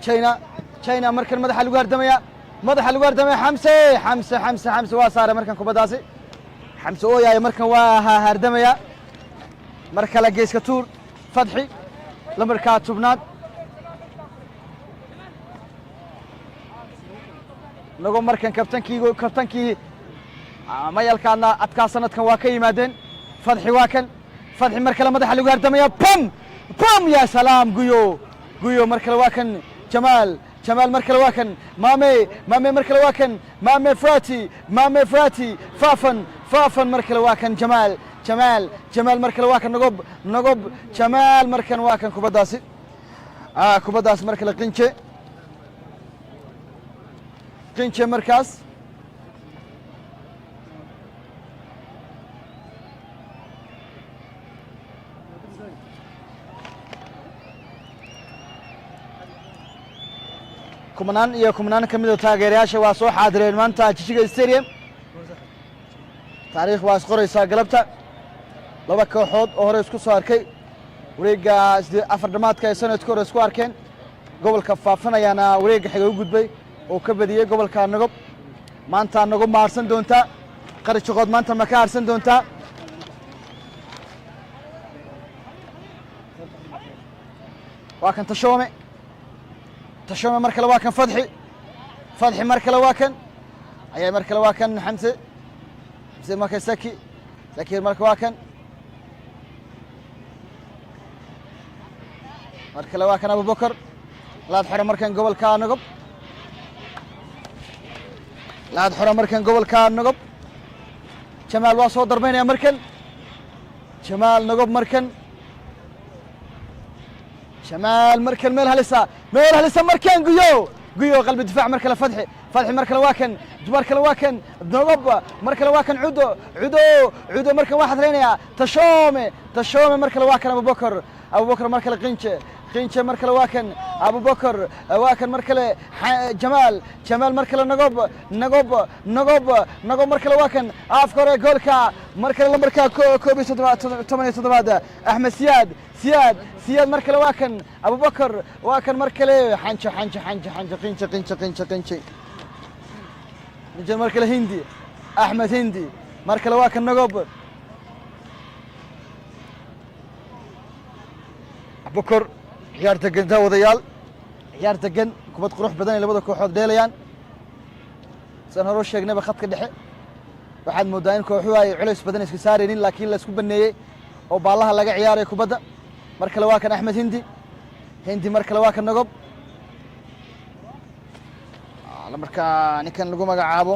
china markan madaxa lagu hardamaya xamse waa saaray markan kubadaasi xamse oo yahay markan waa hardamaya mar kale geeska tuur fadxi lambarka tubnaad nago markan kabtankii mayalkaadna adkaa sanadkan waa ka yimaadeen fadxi waa kan fadxi mar kale madaxa lagu hardamaya bam ya salaam guyo mar kale waa kan jamaal mar kale waa kan maame mar kale waa kan maame frati faafan mar kale waa kan jamaal mar kale waa kan nagob jamaal markan waa kan kubaddaas mar kale qinje markaas kumanaan ka mid taageerayaasha waa soo xaadireen maanta Jijjiga Stadium taariikh waa isqoraysaa galabta laba kooxood oo hore isku soo arkay wareegga afar dhamaadka ee sanadka hore isku arkeen gobolka faafanayaana wareegga xiga u gudbay oo ka badiyay gobolka Nagob maanta Nagob maarsan doonta qarijoqood maanta ma ka harsan doonta waa kan tashoome mar kale waa kan fadxi mar kale waa kan ayay mar kale waa kan xamse marka saki marka waa kan mar kale waa kan abubakar laad xora markan gobolka Nagob jamaal waa soo darbeynaya markan jamaal Nagob markan meel halisa markan guyo qalbi difaac mar kale fadxi mar kale waa kan Nagob mar kale waa kan cudo markan waa xadreynaya tashoome mar kale waa kan abubakar mar kale qinje mar kale waa kan abubakar waa kan mar kale jamaal mar kale nagob mar kale waa kan afka hore goolka mar kale lambarka 17 axmed siyaad mar kale waa kan abubakar waa kan mar kale xanjo qinje mar kale axmed hindi mar kale waa kan nagob abubakar ciyaar degan daawadayaal ciyaar degan kubad qurux badan ay labada kooxood dheelayaan san hore sheegnayba khadka dhexe waxaad moodaa in kooxuhu ay culays badan iska saaraynin laakiin la isku baneeyay oo baalaha laga ciyaaray kubadda mar kale waa kan axmed hindi mar kale waa kan nagob marka ninkan lagu magacaabo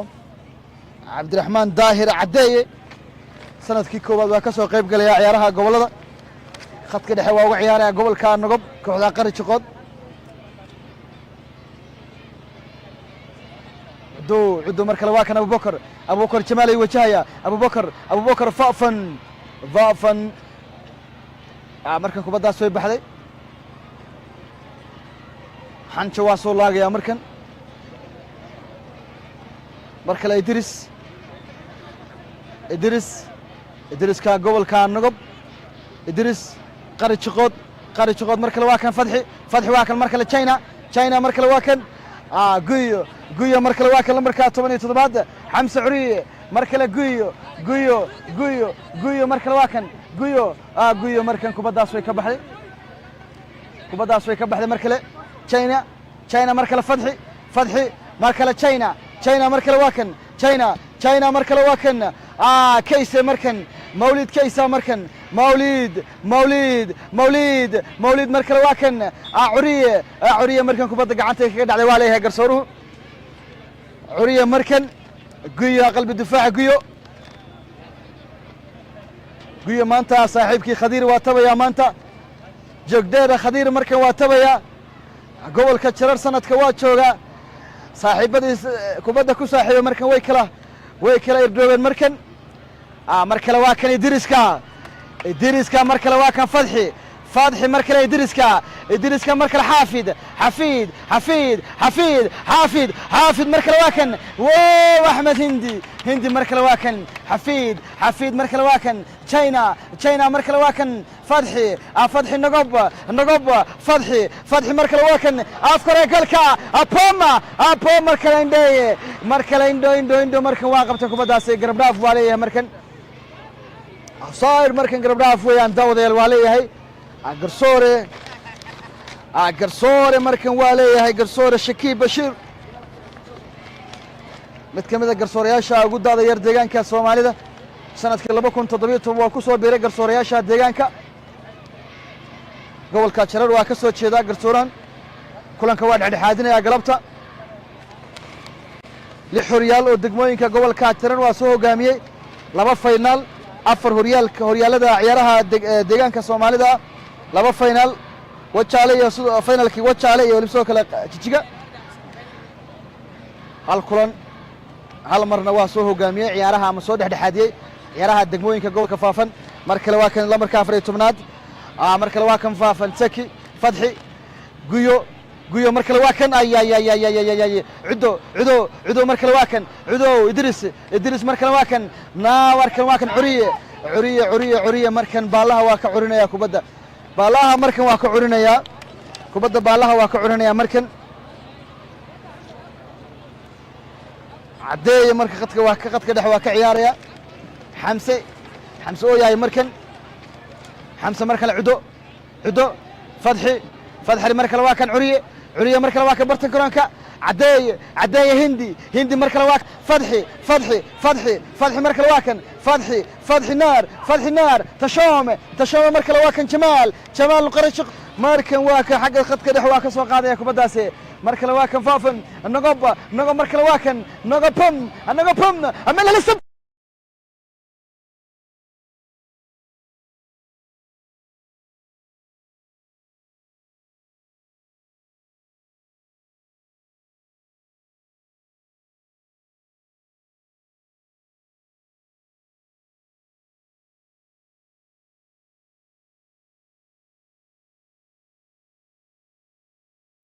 cabdiraxmaan daahir cadeeye sanadkii koowaad waa ka soo qayb galaya ciyaaraha gobolada khadka dhexe waa uga ciyaaraya gobolka Nagob kooxda qarijoqood cudo mar kale waa kan abubakar jamaal ay wajahaya abubakar faafan markan kubaddaas way baxday xanjo waa soo laagaya markan mar kale idriska gobolka Nagob qarijoqood mar kale waa kan fadxi waa kan mar kale china mar kale waa kan guyo mar kale waa kan lambarka 17 xamse curiye mar kale guyo mar kale waa kan guyo markan kubaddaas way ka baxday mar kale china mar kale fadxi mar kale china mar kale waa kan china mar kale waa kan kayse markan mawlid kaysa markan mawlid mar kale waa kan curiye markan kubadda gacanta kaga dhacday waa leeyahay garsooruhu curiye markan guyo qalbi difaaca guyo maanta saaxiibkii khadiir waa tabaya maanta joogdeeda khadiir markan waa tabaya gobolka jarar sanadka waa jooga saaxiibadiis kubadda ku saaxiibay markan way kala irdoobeen markan mar kale waa kan idriska mar kale waa kan fadxi mar kale idriska mar kale xaafid mar kale waa kan axmed hindi mar kale waa kan xafiid mar kale waa kan china markale waa kan fadxi fadxi nagob fadxi markale waa kan afkore galka pom markale indho markan waa qabtay kubaddaas garab dhaaf waa leeyahay markan offside markan garab dhaaf weeyaan daawadayaal waa leeyahay garsoore markan waa leeyahay garsoore shakiib bashiir mid ka mid a garsoorayaasha ugu daada yar deegaanka soomaalida sanadkii 2017 waa ku soo biiray garsoorayaasha deegaanka gobolka jarar waa ka soo jeedaa garsooran kulanka waa dhexdhexaadinaya galabta lix horyaal oo degmooyinka gobolka jarar waa soo hogaamiyey laba final afar horyaalada ciyaaraha deegaanka soomaalida laba final wajaale iyo finalkii wajaale iyo waliba soo kale jijiga hal kulan hal marna waa soo hogaamiyey ciyaaraha ama soo dhexdhexaadiyey ciyaaraha degmooyinka gobolka faafan mar kale waa kan lamarka 14aad mar kale waa kan faafan saki fadxi guyo mar kale waa kan cudo mar kale waa kan cudo idris mar kale waa kan curiye markan baalaha waa ka curinaya kubadda baalaha markan waa ka curinaya kubadda baalaha waa ka curinaya markan cadeeye marka qadka dhex waa ka ciyaaraya xamse oo yahay markan xamse mar kale cudo fadxi mar kale waa kan curiye mar kale waa kan bartan garoonka cadeeye hindi mar kale waa fadxi mar kale waa kan fadxi naar tashoome mar kale waa kan jamaal qarashiq markan waa kan xagga qadka dhex waa ka soo qaadaya kubaddaasi mar kale waa kan faafan nagob mar kale waa kan pom amel lisab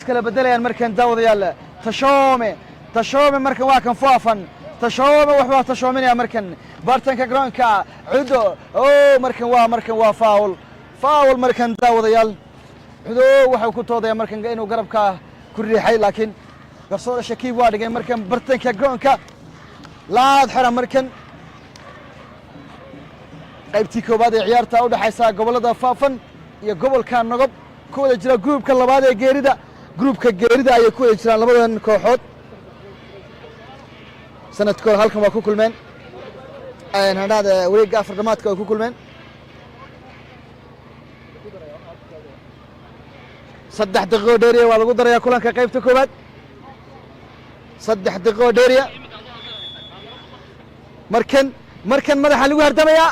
kala bedelayaan markan daawadayaal tashoome markan waa kan faafan tashoome waxbaa tashoominaya markan bartanka garoonka cudo markan waa faul markan daawadayaal cudo waxau ku toodaya markan inuu garabka ku riixay laakiin garsoore shakiib waa dhigay markan bartanka garoonka laad xira markan qaybtii koobaad ee ciyaarta u dhaxaysa gobolada faafan iyo gobolka nagob ku wada jira gruubka labaad ee geerida gruubka geerida ayay ku wada jiraan labadan kooxood sanadkood halkan waa ku kulmeen hadhaada wareegga afar dhamaadka waa ku kulmeen 3 daqiiqo dheeriya waa lagu darayaa kulanka qaybta koobaad 3 daqiiqo dheeriya markan madaxa lagu hardamayaa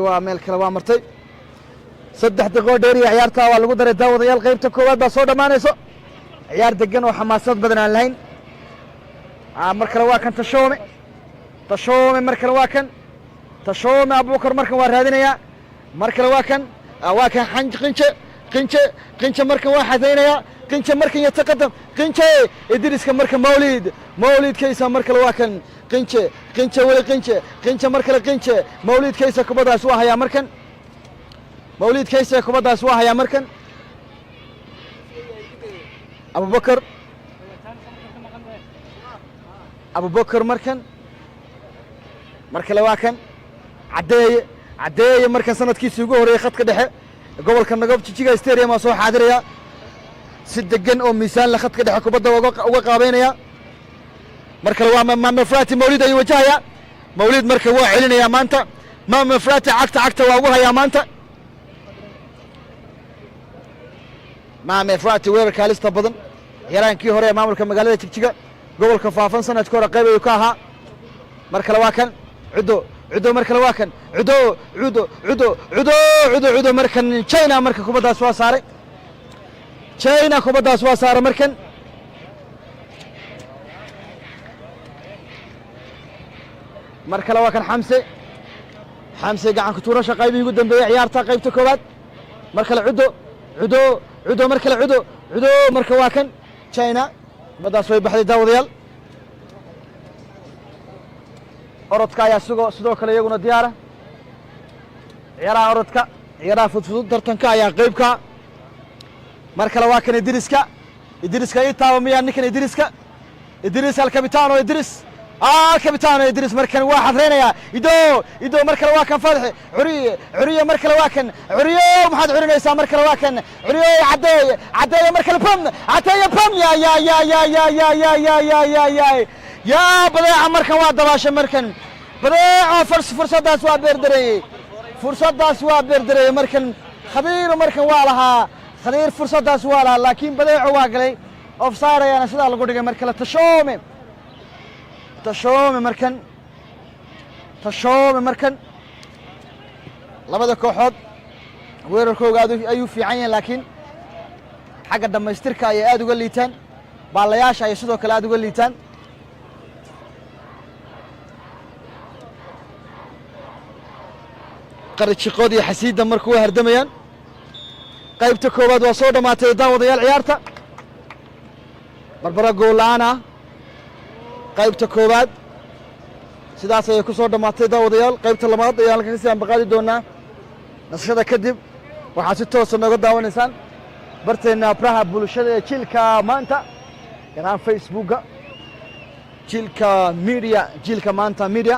waa meel kale waa martay 3 daqiiqo dheeriya ciyaarta waa lagu daray daawadayaal qaybta koowaad baa soo dhammaanayso ciyaar degan oo xamaasad badan aan lahayn mar kale waa kan tashoome mar kale waa kan tashoome abubakar markan waa raadinayaa mar kale waa kan qinje markan waa xadaynaya qinje markan yataqadam qinje idriska markan mawlid kaysa mar kale waa kan qinje weli qinje mar kale mawlid kaysa kubaddaas waa hayaa markan mawlid kaysa kubaddaas waa hayaa markan abubakar markan mar kale waa kan cadeeye markan sanadkiisii ugu horreeyey khadka dhexe gobolka nagob jijiga stadium aa soo xaadiraya si degan oo miisaan la khadka dhexe kubadda uga qaabeynaya mar kale waa mamefrati mawlid ayuu wajahaya mawlid marka waa celinayaa maanta mamefrati cagta waa ugu hayaa maanta mamefrati weerarka halista badan yaraankii hore ee maamulka magaalada jigjiga gobolka faafan sanadka hore qayb ayuu ka ahaa mar kale waa kan cudo mar kale waa kan cudo markan china marka kubaddaas waa saaray markan mar kale waa kan xamse gacanka tuurasha qaybihii ugu dambeeyey ciyaarta qaybta koowaad mar kale cudo mar kale cudo marka waa kan china kubaddaas way baxday daawadayaal orodka ayaa sidoo kale iyaguna diyaara ciyaaraha orodka ciyaaraha fudfudud tartanka ayaa qaybka mar kale waa kan idriska ii taaba miyaa ninkan idris alkabitaano الكابتن إدريس مركن واحد رينا إدو مركن واكن فتح عرية مركن واكن عرية محد عرينا يسا مركن واكن عرية عدي مركن بام يا بديع مركن واحد دباشة مركن بديع فرصة داس وابردري مركن خبير مركن والها خبير فرصة داس والها لكن بديع واقلي أوفسايد أنا سيدا لقولي مركن تشومي مركن labada kooxood weerarkooda ayuu fiican yahay laakiin xagga dhameystirka ay aad uga liitaan baalayaasha ay sidoo kale aad uga liitaan qarjiqood iyo xasiida markuu hardamayaan qaybta koowaad waa soo dhamaatay daawadayaal ciyaarta barbara goolaana qaybta koowaad sidaas ayay ku soo dhamaatay daawadayaal qaybta labaad ayaan ka sii ambaqaadi doonaa nasashada kadib waxaad si toos ah nooga daawanaysaan barteena abraha bulshada ee jilka maanta ganaan facebooka jilka maanta media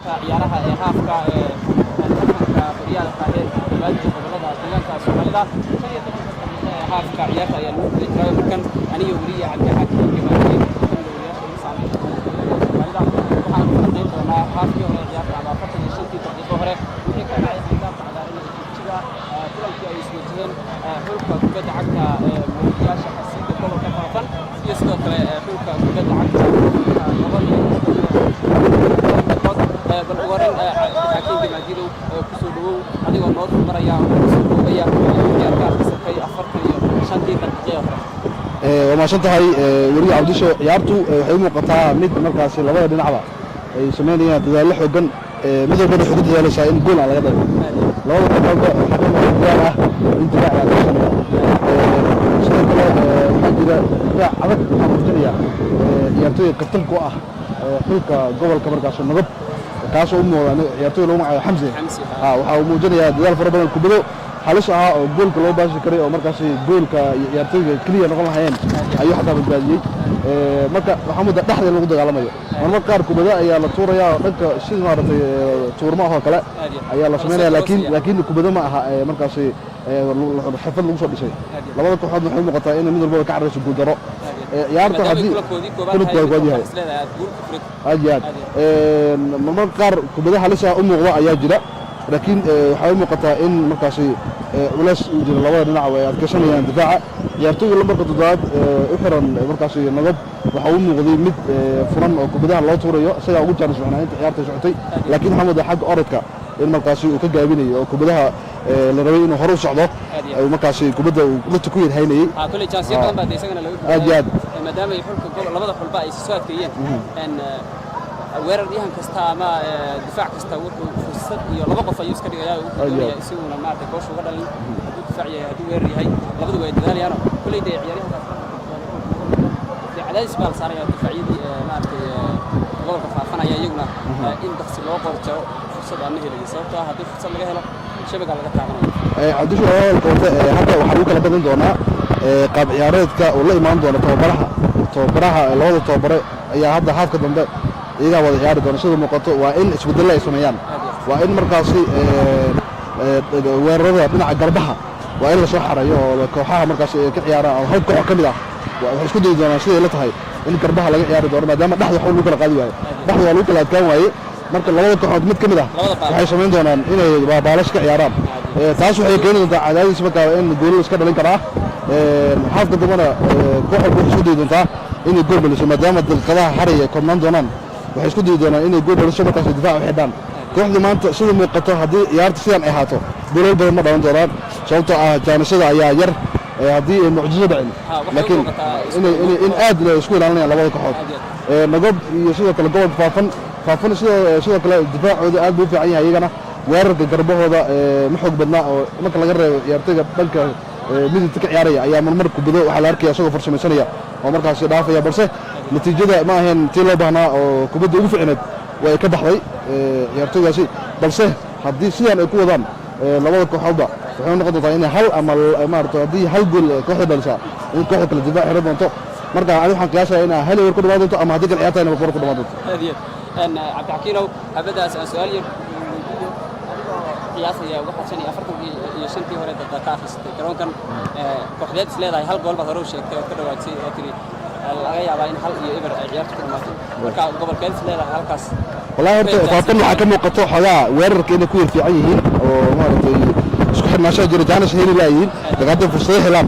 ciyaaraha ee haafka tartanka horyaalka ee koowaad gobolada deegaanka Soomaalida haafka ciyaarta ayaa lagu jiray markan aniga wariye Cabdixakiin Jamaal waxaan ku qeyn doonaa haafkii hore ciyaarta ama 45 daqiiqo hore wixii ka dhacay ciyaarta cagaaran ee jiga kulankii ay isku jireen xulka kubadda cagta muujiyasha xasiida gobolka Faafan iyo sidoo kale xulka kubadda cagta bal waran Cabdixakiin Jamaal ku soo dhawow adigoo noo maraya oo soo dhaweeya ciyaarta kasafay 45 daqiiqo hore وما شنتهاي وري عبديشو عيارتو waxay muuqataa mid markaas labada dhinacba ay sameynayaan dadaal xooggan midoo bada xuduud yeelashay in gool laga dhago labada qofba xaqooda ah in difaac la sameeyo sidoo kale waxa jira difaac adag oo muujinaya ciyaartoy kabtan ku ah xulka gobolka markaas nabad kaas oo muuqda ciyaartoy loo magacaabo Xamsi waxa uu muujinayaa dadaal fara badan kubado halis ah oo goolka loo baashi karay oo markaas goolka ciyaartoyga kaliya noqon lahayn ayuu xataa badbaadiyay marka waxa muddo dhaxda lagu dagaalamayo marka qaar kubada ayaa la tuuraya dhanka sidii maartay tuurmo oo kale ayaa la sameeyaa laakiin kubada ma aha markaas xirfad lagu soo dhisay labada kooxood waxay muuqataa in mid walba ka carayso guul daro ciyaarta hadii kulubkooda yahay aad marka qaar kubada halis ah u muuqda ayaa jira laakiin waxay muuqataa in markaas walaas uu jiro labada dhinac way adkaysanayaan difaaca ciyaartoyga lambarka toddobaad u xiran markaas nabad waxa uu muuqday mid furan oo kubadaha loo tuurayo isaga ugu jaanis waxna inta ciyaarta socotay laakiin maxamed xaq orodka in markaas uu ka gaabinayo oo kubadaha la rabay inuu hor u socdo ay markaas kubada uu la tuku yahaynayay kulli chance badan baa isagana lagu maadaama ay xulka labada xulba ay soo adkeeyeen weeraryahan kasta ama difaac kasta wuxuu fursad iyo laba qof ayuu iska dhigayaa uu doonaya isaguna maartay goosh uga dhalin hadduu difaac yahay hadduu weerar yahay labadu way dadaalayaan kullayda ciyaaryahanka cadaadis baa saaraya difaacyadii maartay gobolka faafanaya iyaguna in daqsi loo qorto fursad aan helay sababtoo ah haddii fursad laga helo shabaga laga taabanayo cabdishu koonta hadda waxa lagu kala badan doonaa qaab ciyaareedka oo la imaan doona tababaraha labada tababare ayaa hadda haafka dambe iyaga wada ciyaari doona sida muuqato waa in isbedel ay sameeyaan waa in markaas weerarada dhinaca garbaha waa in la soo xarayo oo kooxaha markaas ka ciyaaraan oo hal koox kamid ah waxay isku dayi doonaan sidii la tahay in garbaha laga ciyaari doono maadaama dhaxda wax lagu kala qaadi waayo dhaxda waa lagu kala adkaan waaye marka labada kooxood mid kamid ah waxay sameyn doonaan inay baalash ka ciyaaraan taas waxay keeni doontaa cadaadis markaa in gool iska dhalin karaa xaafka dambana koox walba waxay isku dayi doontaa inay gool dhaliso maadaama daqiiqadaha haraya koobnaan doonaan waxay isku dayi doonaan inay gool dhaliso markaas difaac u xidhaan kooxda maanta sida muuqato haddii ciyaarta sidan ay ahaato goolal badan ma dhalan doonaan sababtoo ah jaanisada ayaa yar haddii ay mucjiso dhacin laakiin in aad la isku ilaalinayaan labada kooxood nagob iyo sidoo kale gobolka faafan sidoo kale difaacooda aad buu u fiican yahay iyagana weerarka garbahooda ma xoog badnaa oo marka laga reebo ciyaartoyga dhanka midabka ka ciyaaraya ayaa marmar kubado waxaa la arkaya isagoo farsamaysanaya oo markaas dhaafaya balse natiijada ma ahayn tii loo baahnaa oo kubadda ugu ficneed way ka baxday ciyaartoygaasi balse haddii sidan ay ku wadaan labada kooxoodba waxay noqon doontaa in hal ama maaragtay haddii hal gool kooxda dhalisaa in kooxda kale difaac xiran doonto marka ani waxaan qiyaasaya inaa hal ewer ku dhamaan doonto ama haddii kale ciyaarta inay ku dhamaan doonto cabdixakiinow habadaas aan su-aal yar qiyaasaya waxaa 45 hore dadka ka akhrisatay garoonkan kooxdeed is leedahay hal gool baad hore u sheegtay oo ka dhawaadsay oo tiri laga yaabaa in hal iyo eber ay ciyaarta ku dhamaato marka gobolkeed is leedahay halkaas wallahi horta faafan waxaa ka muuqato xogaa weerarka inay ku yar fiican yihiin oo maaragtay isku xirnaashaha jira jaanis heli laayihiin dagaadda fursado helaan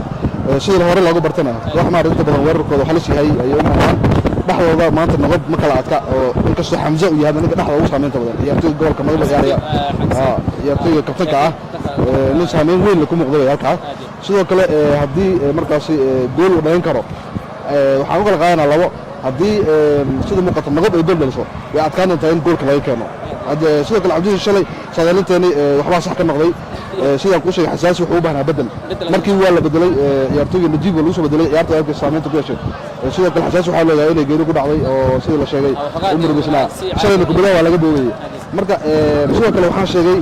sida hore loogu bartana wax maaragtay inta badan weerarkooda halis yahay ayay u muuqdaan dhexdooda maanta nabad ma kala adka oo inkastoo xamse uu yahay ninka dhexda ugu saameynta badan ciyaartoyga gobolka madaba ciyaaraya ciyaartoyga kabtanka ah nin saameyn weyn la ku muuqda way halkaa sidoo kale haddii markaasi gool uu dhalin karo waxaan u kala qaadanaa labo haddii sida muuqato nabad ay gool dhaliso way adkaan doontaa in goolka laga keeno sidoo kale cabdisha shalay saadaalinteeni waxbaa sax ka noqday sidaan kuu sheegay xasaasi wuxuu u baahnaa bedel markii waa la bedelay ciyaartoyga najiib waa lagu soo bedelay ciyaarta halkii saameynta ku yeeshay sidoo kale xasaasi waxaa leeyahay inay geeri ku dhacday oo sidii la sheegay u murugisnaa shalayna kubadaha waa laga boogayey marka sidoo kale waxaan sheegay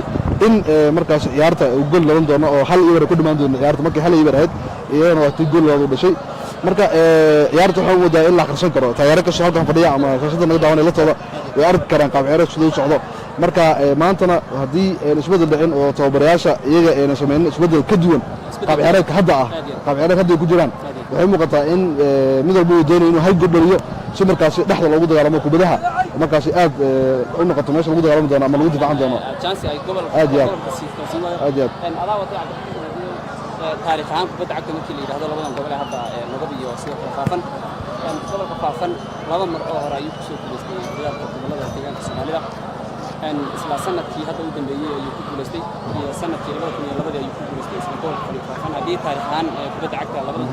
in markaas ciyaarta uu gool dhalan doono oo hal ibar ku dhimaan doono ciyaarta markii hal ibar ahayd iyadana waa tii gool lagu dhashay marka ciyaarta waxaa moodaa in la akhrisan karo taageero kastoo halkan fadhiya ama shaashada naga daawanaya latooda way arki karaan qaab ciyaareed siduu socdo marka maantana haddii isbedel dhicin oo tababarayaasha iyaga ayna samaynin isbedel ka duwan qaab ciyaareedka hadda ah qaab ciyaareed hadda ay ku jiraan waxay muuqataa in mid walba uu doonayo inuu hal gool dhaliyo si markaasi dhexda loogu dagaalamo kubadaha markaasi aad u noqoto meesha lagu dagaalami doono ama lagu difaacan doono aad iyo aad taariikh ahaan kubadda cagta markii la yidhaahdo labadan gobol ee hadda nabad iyo sidoo kale faafan gobolka faafan laba mar oo hore ayuu kusoo guulaystay ciyaarta gobolada deegaanka soomaalida isla sanadkii hadda u dambeeyey ayuu ku guulaystay iyo sanadkii 2002 ayuu ku guulaystay isla gobolka faafan haddii taariikh ahaan kubadda cagta labadan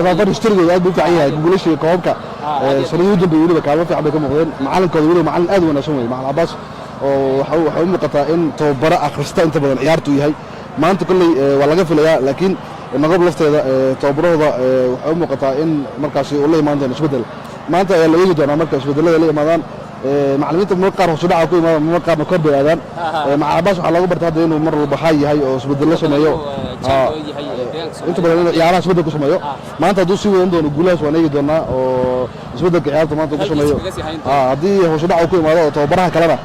faafan historigooda aad buu u fiican yahay guulashii koobka sanadii u dambeeyey weliba kaalmo fiican bay ka muuqdeen macalinkooda weliba macalin aad u wanaagsan weeye macalin cabaas oo waxay u muuqataa in tababaro akhrista inta badan ciyaartu yahay maanta kolley waa laga filayaa laakiin naqob lafteeda tababarahooda waxay u muuqataa in markaasi uu la imaan doono isbeddel maanta ayaa la eegi doonaa marka isbeddelada la imaadaan macallimiinta mar qaar hoos u dhaca ku imaada mar qaarna kor bay aadaan macabaas waxaa looga barta hadda inuu mar walba haay yahay oo isbeddello sameeyo inta badan inuu ciyaaraha isbeddel ku sameeyo maanta hadduu sii wadan doono guulahaas waan eegi doonaa oo isbeddelka ciyaarta maanta ku sameeyo haddii hoos u dhaca ku imaado oo tababaraha kalena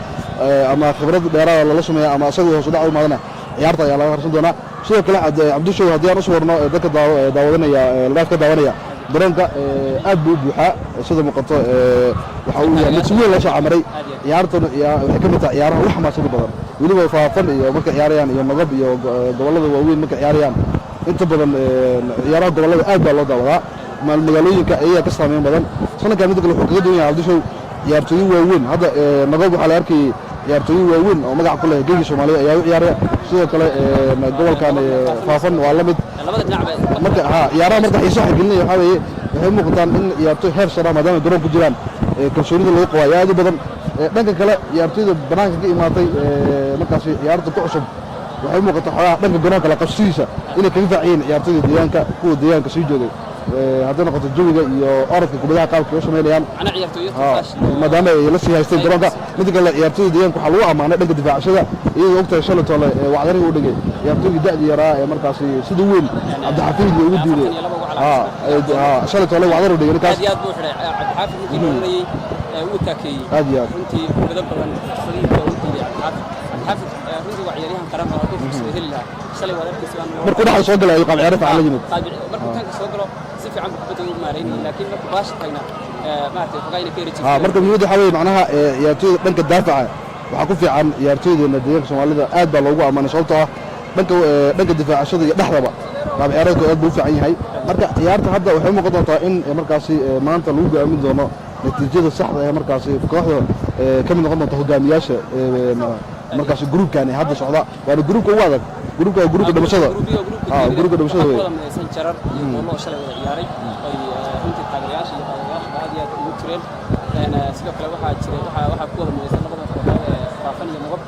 ama khibrad dheeraada lala sameeyo ama asaga hoos u dhaca u imaadana ciyaarta ayaa laga harsan doonaa sidoo kale cabdishow haddii aan u suwarno dadka daawadanaya live ka daawanaya garoonka aad buu u buuxaa sida muuqato waxa uu yahay mid si weyn loo soo camaray ciyaartuna waxay ka mid tahay ciyaaraha ugu xamaasada badan weliba faafan iyo marka ciyaarayaan iyo nagab iyo gobollada waaweyn marka ciyaarayaan inta badan ciyaaraha gobollada aad baa loo daawadaa magaalooyinka ayaa ka saameyn badan sanadkan mid kale wuxuu kaga duwan yahay cabdishow ciyaartooyin waaweyn hadda nagab waxaa la arkayay ciyaartooyin waaweyn oo magac ku leh geegi Soomaaliya ayaa u ciyaaraya sidoo kale gobolkan faafan waa la mid marka ciyaaraha marka xiiso xagelinaya waxa weeye waxay muuqataan in ciyaartooy heer sare maadaama garoon ku jiraan kalsoonida lagu qabo aad u badan dhanka kale ciyaartooyda banaanka ka imaatay markaasi ciyaarta ku cusub waxay muuqataa xogaa dhanka garoonka la qabsiisa inay kaga faaciyeen ciyaartooyda deegaanka kuwa deegaanka sii joogay hadday noqoto jawiga iyo orodka kubadaha qaabka u samaynayaan maadaama ay la sii haysteen garoonka mid kale ciyaartooyda deegaanka waxaa lagu ammaanay dhanka difaacashada iyadoo ogtahay shalay toole wacdariga u dhigay ciyaartooygii da'dii yaraa ee markaasi sida weyn cabdixafiid ugu diiday shalay toole wacdar u dhigay ninkaas aad buu xiray cabdixafiid markii la oranayay uu taakeeyey aad iyo aad runtii kubada badan fariinta uu diiday cabdixafiid runtii waa ciyaaryahan qaran oo ku fursad heli lahaa shalay wadaadkiisa markuu dhaxal soo galay ayuu qaab ciyaar fiican la yimid markuu tanka soo galo si fiican buu kubada u maareeyay laakiin markuu baash tagna maartay fogayna ka herijin marka muhiimadda waxa weeye macnaha ciyaartooyda dhanka daafaca waxaa ku fiican ciyaartooydeena deegaanka Soomaalida aad baa loogu ammaanay sababtoo ah dhanka difaacashada iyo dhexdaba qaab ciyaareedku aad buu u fiican yahay marka ciyaarta hadda waxay muuqan doontaa in markaasi maanta lagu go'aamin doono natiijada saxda ee markaasi kooxda ka mid noqon doonta hogaamiyaasha markaasi gruubkani hadda socda waana gruubka ugu adag gruubka dhimashada gruubka dhimashada way jarar iyo goolo shalay wada ciyaaray ay runtii taageerayaasha iyo taageerayaasha aad iyo aad ugu tireen sidoo kale waxaa ku wada midaysan labada kooxood ee faafan iyo nabad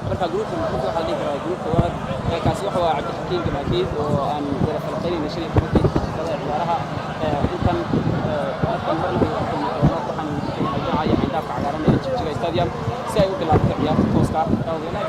marka gruubka waxaa la dhihi karaa gruubka wada kaasi waxa waa cabdixakiin gamaadeed oo aan wada falqaynayna shalay kubadii ciyaaraha intan mar lagu waxaan dhacaya ciidaabka cagaaran ee Jigjiga Stadium si ay u bilaabato ciyaarta tooska ah oo wanaag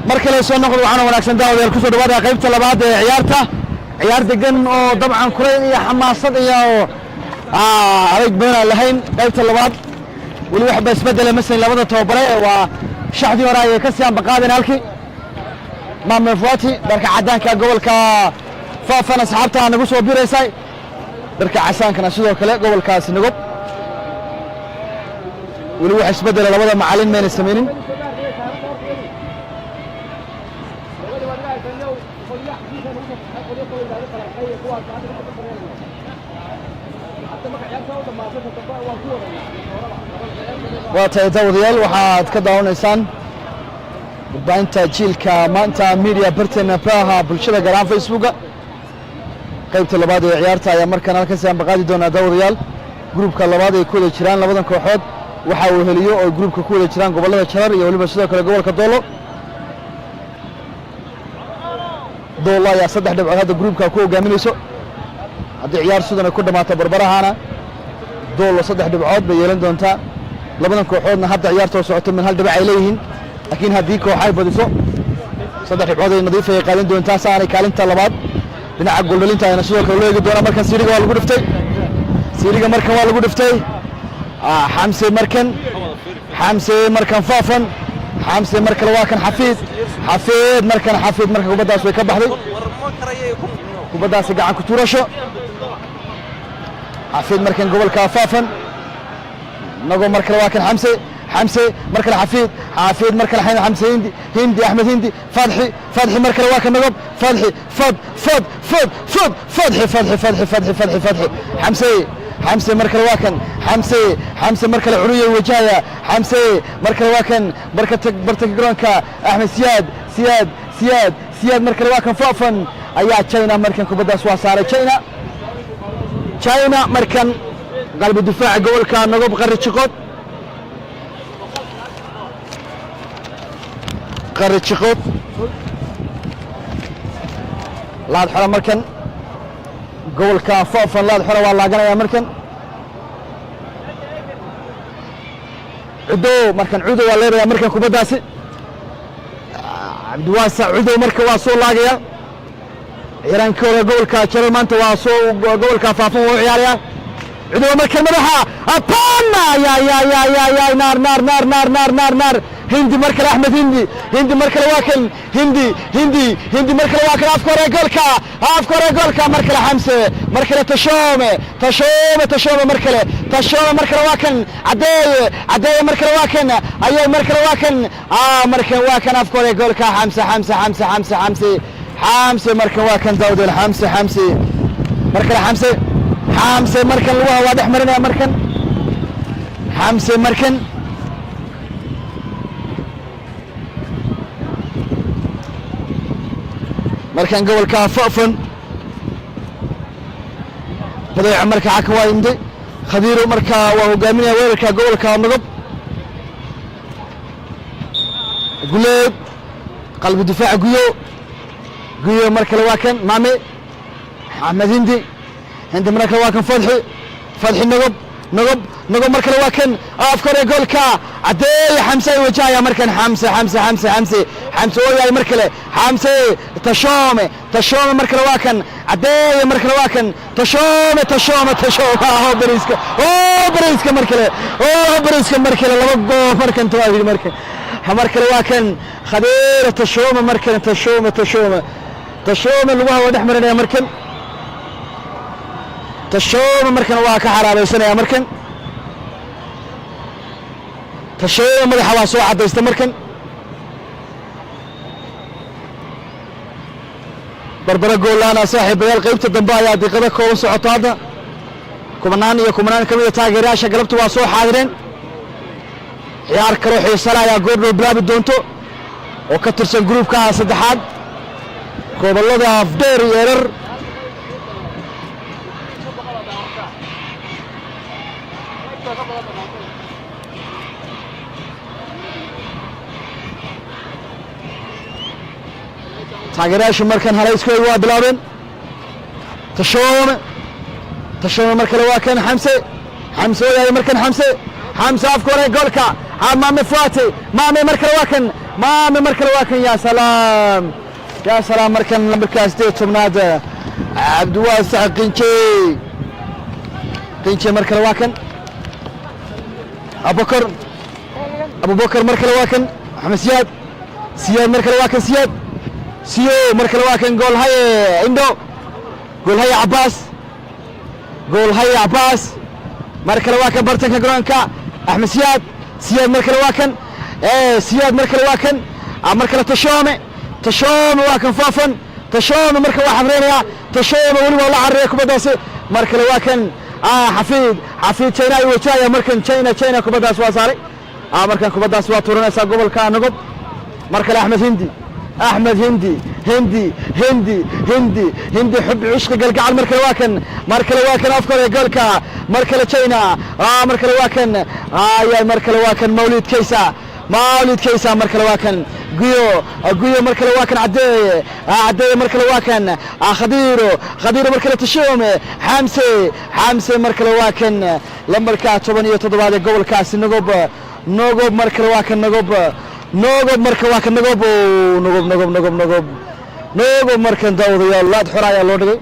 marka la soo noqdo waxaan wanaagsan daawadayaal ku soo dhawaada qaybta labaad ee ciyaarta ciyaar degan oo dabcan kurayn iyo xamaasad iyo adeeg badan lahayn qaybta labaad wali wax ba isbedel mas'ala labada tababare waa shaxdii hore ay ka sii ambaqaadeen halkii maamul fuati darka cadaanka gobolka faafana asxaabta nagu soo biireysay darka casaankana sidoo kale gobolkaasi nagob wali wax isbedel labada macallin meena sameeyeen waa tahay daawadayaal waxaad ka daawanaysaan warbaahinta jiilka maanta media barteena baraha bulshada gaar ahaan facebooka qaybta labaad ee ciyaarta ayaa markaan halkaasi aan baqaadi doonaa daawadayaal gruubka labaad ay ku wada jiraan labadan kooxood waxa uu heliyo oo gruubka ku wada jiraan gobollada jarar iyo weliba sidoo kale gobolka doolo ayaa 3 dhibcood hadda gruubka ku hogaaminayso haddii ciyaar sidana ku dhamaato barbarahaana doolo 3 dhibcood bay yeelan doontaa labadan kooxoodna hadda ciyaartoo socoto min hal dhibac ay leeyihiin laakiin haddii koox ay badiso 3 dhibcood ay nadiif ay qaadan doontaa saanay kaalinta labaad dhinaca gooldhalinta ayna sidoo kale loo eegi doonaa markan siiriga waa lagu dhiftay xamse markan faafan xamse markale waa kan xafiid markan xafiid marka kubaddaas way ka baxday kubaddaasi gacan ku tuurasho xafiid markan gobolka faafan nago markale waa kan xamse markale xafiid markale xamse hindi axmed hindi fadxi markale waa kan nagob fadxi xamse markale waa kan xamse markale culuya wajahaya xamse markale waa kan bartanka garoonka axmed siyaad markale waa kan faafan ayaa china markan kubaddaas waa saaray china markan qalbi difaaca gobolka nagob qari jiqood laad xora markan gobolka faafan laad xora waa laaganaya markan cudo waa leebaya markan kubaddaasi cabdiwaasa cudo marka waa soo laagaya ciyaaraanka hore gobolka jarar maanta waa soo gobolka faafan waa ciyaaraya cudo markan madaxa apana naar hindi markale axmed hindi markale waa kan hindi markale waa kan afka hore goolka markale xamse markale tashoome markale waa kan cadeeye markale waa kan ayay markale waa kan markan waa kan afka hore goolka xamse markan waa kan daawdeel xamse markale xamse markan lugaha waa dhex marinaya markan xamse markan gobolka faafan badeeca marka xaka waa imday khadiiro marka waa hogaaminaya weerarka gobolka nagob guleed qalbi difaaca guyo markale waa kan maame axmed hindi markale waa kan fadxi nagob markale waa kan afka hore goolka cadeeye xamse ay wajahaya markan xamse oo yahay markale xamse tashoome markale waa kan cadeeye markale waa kan tashoome bariiska markale laba gool markan tawaahid markale waa kan khadeera tashoome markale tashoome lugaha waa dhex marinaya markan tashoome markan waa ka xaraabaysanaya markan tashoome madaxa waa soo cadaysta markan barbara goolaana saaxiibayaal qaybta dambe ayaa daqiiqado kooban socoto hadda kumanaan ka mida taageerayaasha galabta waa soo xaadireen ciyaar kaloo xiisale ayaa goordhow bilaabi doonto oo ka tirsan gruubka saddexaad gobollada afdheer iyo erar taageerayaashu markan halayskooda waa bilaabeen tashoome markale waa kan حمزة ويا مركن حمزة أفكار جولكا مامي فواتي مامي مركل واكن يا سلام مركن مركز ديتو منادى عبد الواسع قنشي مركل واكن أبو بكر مركل واكن محمد سياد مركل واكن سيو مركل واكن جول هاي اندو جول هاي عباس مركل واكن برتنك جرانكا احمد سياد مركل واكن سياد مركل واكن مركل تشومي واكن فافن تشومي مركل واحد رينيا تشومي ولي والله عريك بداسي مركل واكن حفيد تشينا وتشايا مركن تشينا كبداس واساري مركن كبداس واتورنسا قبل كان نقب مركل احمد هندي حب عشق قلقع المركل واكن افكار قلقع مركل تشينا مركل واكن يا مركل واكن مولد كيسا مركل واكن قيو مركل واكن عدي مركل واكن خديرو مركل تشومي حمسي مركل واكن لمركا 17 قبل كاس نقب مركل واكن نقب مركل واكن نقب مركن داود يا الله دحرا يا لو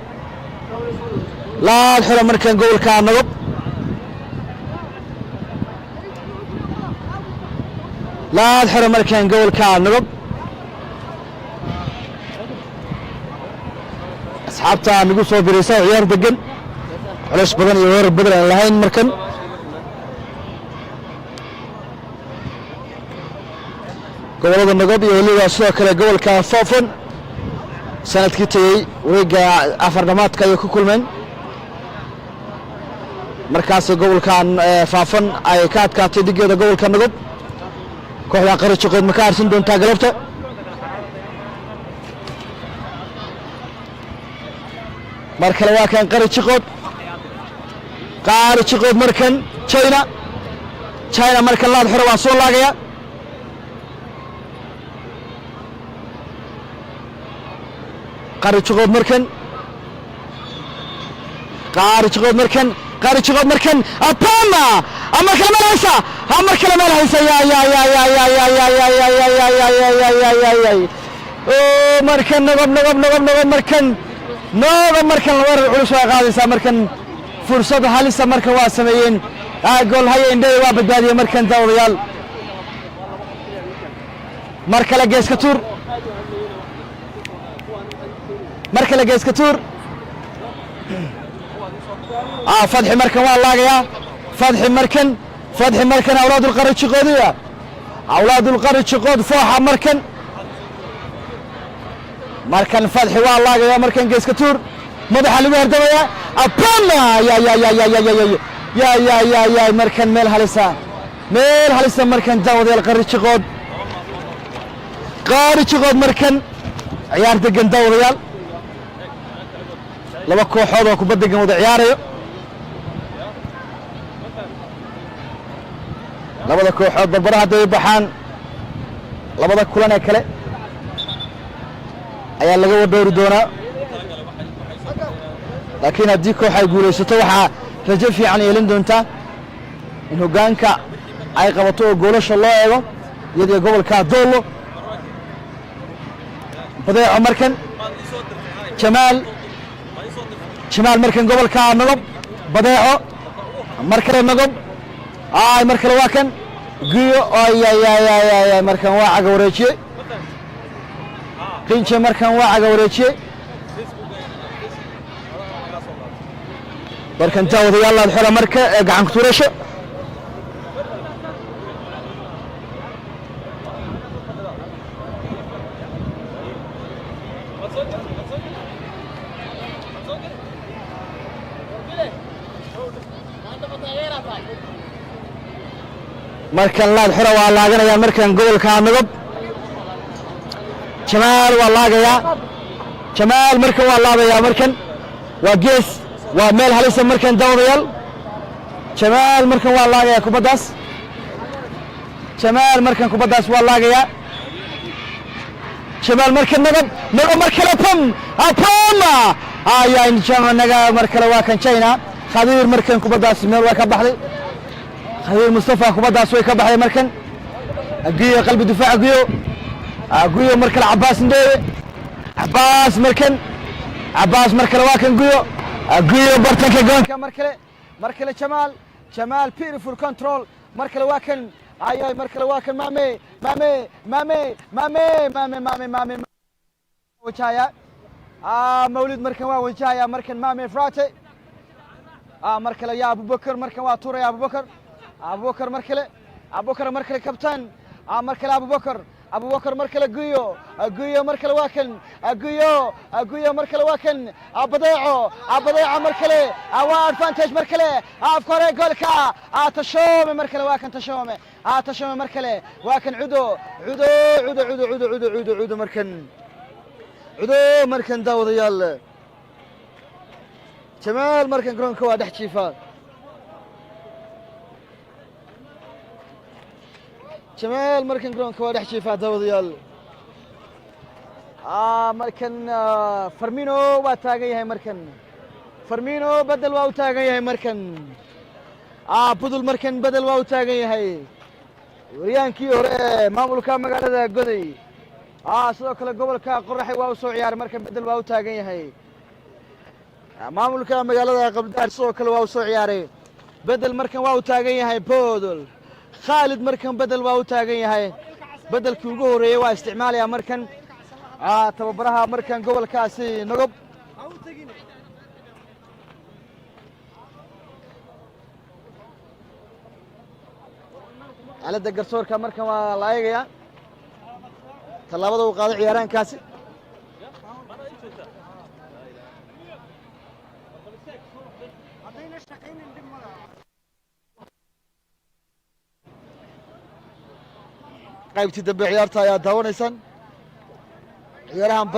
لا دحرا مركن قول كان نقب لا دحرا مركن قول كان نقب اصحابته نقول سو بريسا عيار دقن علاش بدن يور بدل لهين مركن gobolada nagab iyo waliba sidoo kale gobolka Faafan sanadkii tagay wareega afar dhamaadka ay ku kulmeen markaas gobolkan Faafan ay ka adkaatay digeeda gobolka nagab kooxda qariiqood ma ka arsin doonta galabta markale waa kan qariiqood markan China markan laad xiro waa soo laagaya قارجقود مركن أباما أمر كلام الهيسة يا مركن نغب مركن ور علوش غادسة مركن فرصة حالسة مركن واسمين أقول هاي إندي وابدادية مركن دوريال مركن لجيس كتور مركل جيس كتور فتحي مركن والله يا فتحي مركن أولاد القرية فوحة مركن فتحي والله يا مركن جيس كتور مدح اللي بيهردوا يا أبانا يا مركن ميل هلسا مركن داود القرية مركن عيار دقن داود ريال لما كوحود وكبدق موضع عياريو لما كوحود بالبراها دي بحان لما كلنا كله ayaa laga wadoori doonaa laakiin haddii koox ay guulaysato waxaa rajo fiican yeelin doontaa in hoggaanka ay qabato oo goolasha loo eego iyadoo gobolka Doolo badeeco markan Jamaal markan gobolka Nagab badeeco markale Nagab markale waa kan giyo ay markan waa caga wareejiyay قنشة مركان واعقة وريتشي مركان تاوض يالله الحرة مركة قعن كتوريشة مركان لا الحرة والله يا مركان قول كان نقب جمال والله يا جمال مركن والله يا مركن وقيس وميل هلسه مركن دوريال جمال مركن والله يا كوبداس جمال مركن كوبداس والله يا جمال مركن نقب مركن بوم يا ان شاء الله نقا مركن واكن شينا خضير مركن كبداس ميل way ka baxday خضير مصطفى كبداس way ka baxday markan agiyo qalbi difaac agiyo markale Abbas Ndoye Abbas markan Abbas markale waa kan agiyo bartanka goonka markale Jamal beautiful control markale waa kan ayay markale waa kan Mame wajaya مولد مركن وجايا مركن مامي فراتي مركله يا ابو بكر مركن واتوره يا ابو بكر مركله كابتن مركله ابو بكر مركله قيو مركله واكن قيو مركله واكن بديعه مركله اوان فانتج مركله افكاري جولكا تشومي مركله واكن تشومي مركله واكن عدو مركن عدو مركن داود يال جمال مركن كرون كوا دح شيفان جمال مركن كرون كوا دح شيفان داود يال مركن فرمينو واتاغي هاي مركن فرمينو بدل واو تاغي هاي مركن بدل مركن بدل واو تاغي هاي وريانكي هوري مامولكا مغالada goday sidoo kale gobolka qoraxay waa soo ciyaaray markan bedel waa u taagan yahay maamulka magaalada qabdaar sidoo kale waa soo ciyaaray bedel markan waa u taagan yahay Boodol Khalid markan bedel waa u taagan yahay bedelkii ugu horeeyay waa isticmaalaya markan tababaraha markan gobolkaasi Nogob alada garsoorka markan waa la eegaya talaabada uu qaaday ciyaaraankaasi qaybtii dambe ciyaarta ayaa daawanaysaan ciyaarahan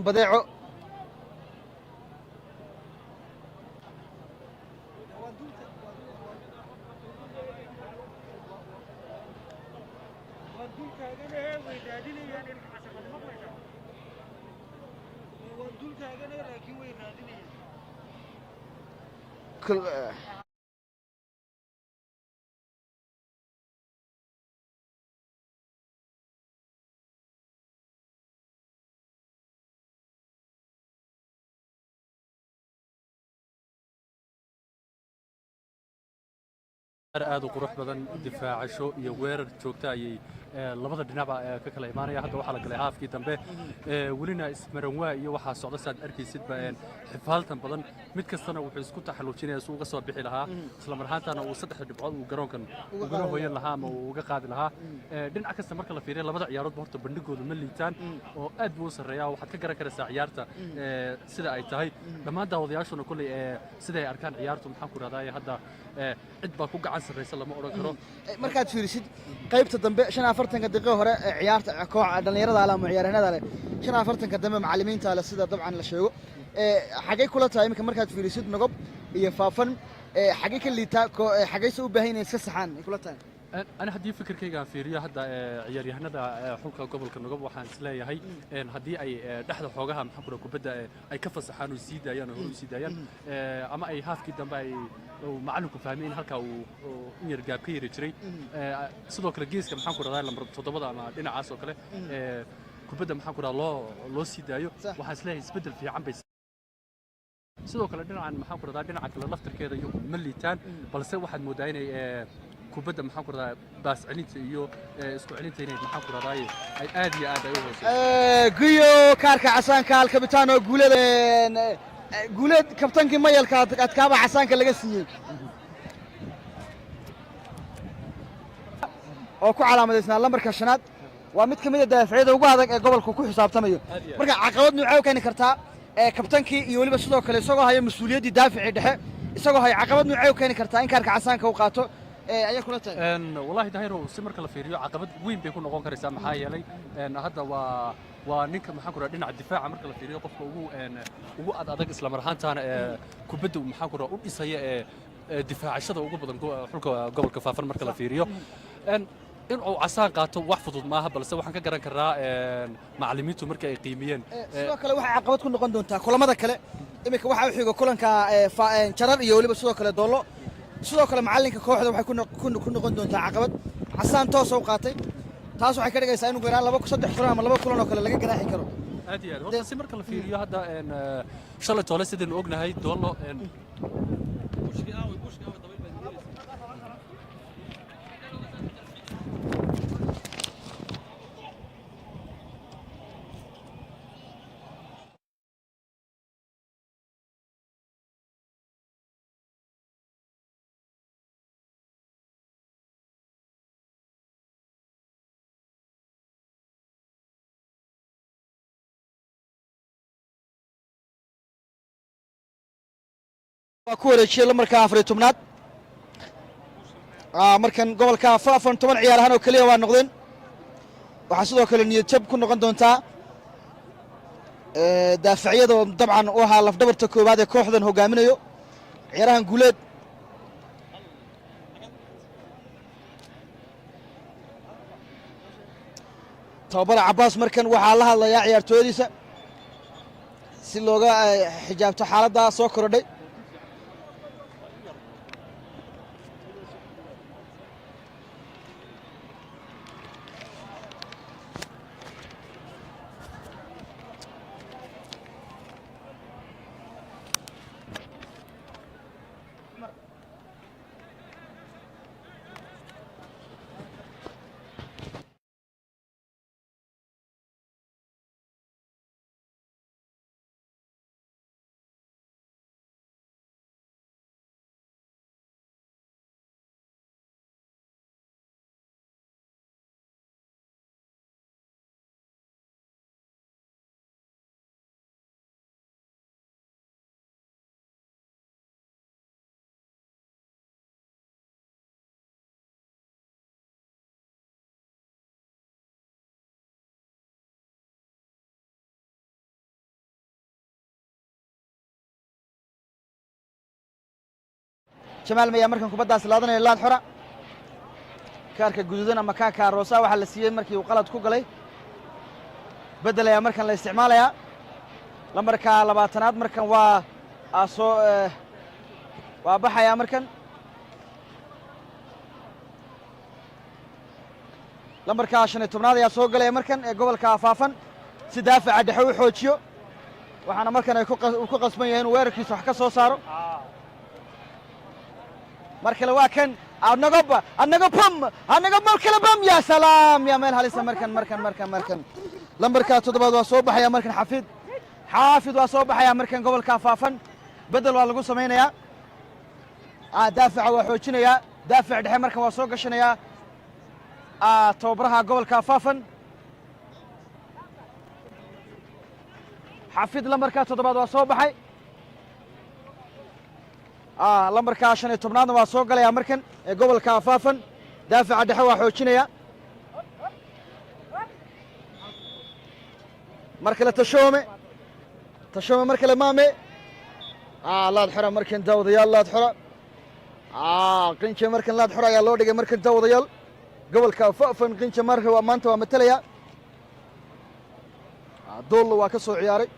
badeeco كل aad u qurux badan difaacasho iyo weerar joogta ayay labada dhinacba ka kala imaanaya hadda waxa la galay haafkii dambe welina ismaranwaa iyo waxa socda saad arkaysid xifaaltan badan mid kastana wuxuu isku taxalluujinaya suu uga soo bixi lahaa isla marhaantana uu saddex dhibcood uu garoonkan uga hoyan lahaa ama uu uga qaadi lahaa dhinac kasta marka la fiiriyo labada ciyaaroodba horta bandhigoodu ma liitaan oo aad buu u sarreeyaa waxaad ka garan karaysaa ciyaarta sida ay tahay dhammaan daawadayaashuna kolley sida ay arkaan ciyaartu maxaan ku rahdaa hadda cid baa ku gacan sarreysa lama odhan karo markaad fiirisid qaybta dambe 45 daqiiqo hore ciyaarta kooxda dhalinyarada ama ciyaarahanada leh 45 dambe macallimiinta la sida dabcan la sheego xagee kula tahay iminka markaad fiirisid Nogob iyo Faafan xagee ka liita xagee soo u baahan inay iska saxaan kula tahay أنا هدي فكر كيجا في ريا هذا عياري هذا حلقة قبل كنا قبل وحنا سلايا هاي هدي أي دحدة حوجها محكورة كبدا أي كفص حانو يسيد يعني هو يسيد يعني أما أي هاف كده بقى ومعلومكم فاهمين هالكا ويرجع كير يجري صدق الجيس كم محكورة هاي لما تطبطها مع دينا عاصو كله كبدا محكورة الله سيد أيو وحسلاي يسبدل في عم بيس sidoo kale dhinacan maxaan ku radaa dhinaca kale laftirkeeda iyo maliitaan balse waxaad moodaa inay kubadda maxaan ku radaa baas celinta iyo isku celinta inay maxaan ku radaa ay aad iyo aad ay u hooseyso guyo kaarka casaanka hal kabitaan oo guuled kabtankii mayalka adkaaba casaanka laga siiyey oo ku calaamadaysnaa lambarka shanaad waa mid ka mid ah daafacyada ugu adag ee gobolka ku xisaabtamayo marka caqabad nuucay keeni kartaa kabtankii iyo waliba sidoo kale isagoo haya mas'uuliyadii daafici dhexe isagoo haya caqabad nuucay keeni kartaa in kaarka casaanka uu qaato ayaa kula tahay wallahi dahiro si marka la fiiriyo caqabad weyn bay ku noqon karaysaa maxaa yeelay hadda waa ninka maxaan ku radaa dhinaca difaaca marka la fiiriyo qofka ugu adag isla mar ahaantaana kubadda maxaan ku radaa u dhisaya difaacashada ugu badan xulka gobolka Faafan marka la fiiriyo in uu casaan qaato wax fudud maaha balse waxaan ka garan karaa macallimiintu marka ay qiimiyeen sidoo kale waxay caqabad ku noqon doontaa kulamada kale iminka waxa u xigo kulanka jarar iyo weliba sidoo kale doollo sidoo kale macallinka kooxda waxay ku noqon doontaa caqabad casaan toos u qaatay taas waxay ka dhigaysaa inuu garaan 3 kulan ama 2 kulan oo kale laga garaaxi karo aad iyo aad horta si marka la fiiriyo hadda shalay toole sidaynu ognahay doollo ku wareejiyay lamarka 14aad markan gobolka 14 ciyaarahan oo kaliya waa noqdeen waxa sidoo kale niyad jab ku noqon doontaa daaficiyada dabcan u ahaa lafdhabarta koowaad ee kooxdan hogaaminayo ciyaarahan guuleed tababara Cabbaas markan waxaa la hadlayaa ciyaartooyadiisa si looga xijaabto xaaladda soo korodhay jamaal mayaa markan kubaddaas laadanaya laad xora kaarka guduudan ama kaarka roosa waxaa la siiyey markii uu qalad ku galay bedelayaa markan la isticmaalayaa lambarka 20aad markan waa baxayaa markan lambarka 15aad ayaa soo galaya markan ee gobolka faafan si daafaca dhexe u xoojiyo waxaana markan ay ku qasban yahay inuu weerarkiisa wax ka soo saaro markale waa kan annaga markale bam ya salaam ya meel halisa markan lambarka 7aad waa soo baxaya markan xaafid waa soo baxaya markan gobolka faafan bedel waa lagu samaynayaa daafaca waa xoojinayaa daafac dhexe markan waa soo gashanayaa tababaraha gobolka faafan xaafid lambarka 7aad waa soo baxay lambarka 15aadna waa soo galaya markan ee gobolka faafan daafaca dhexe waa xoojinaya markale tashoome markale maame laad xora markan daawadayaal laad xora qinje markan laad xora ayaa loo dhigay markan daawadayaal gobolka faafan qinje maanta waa matalaya doollo waa ka soo ciyaaray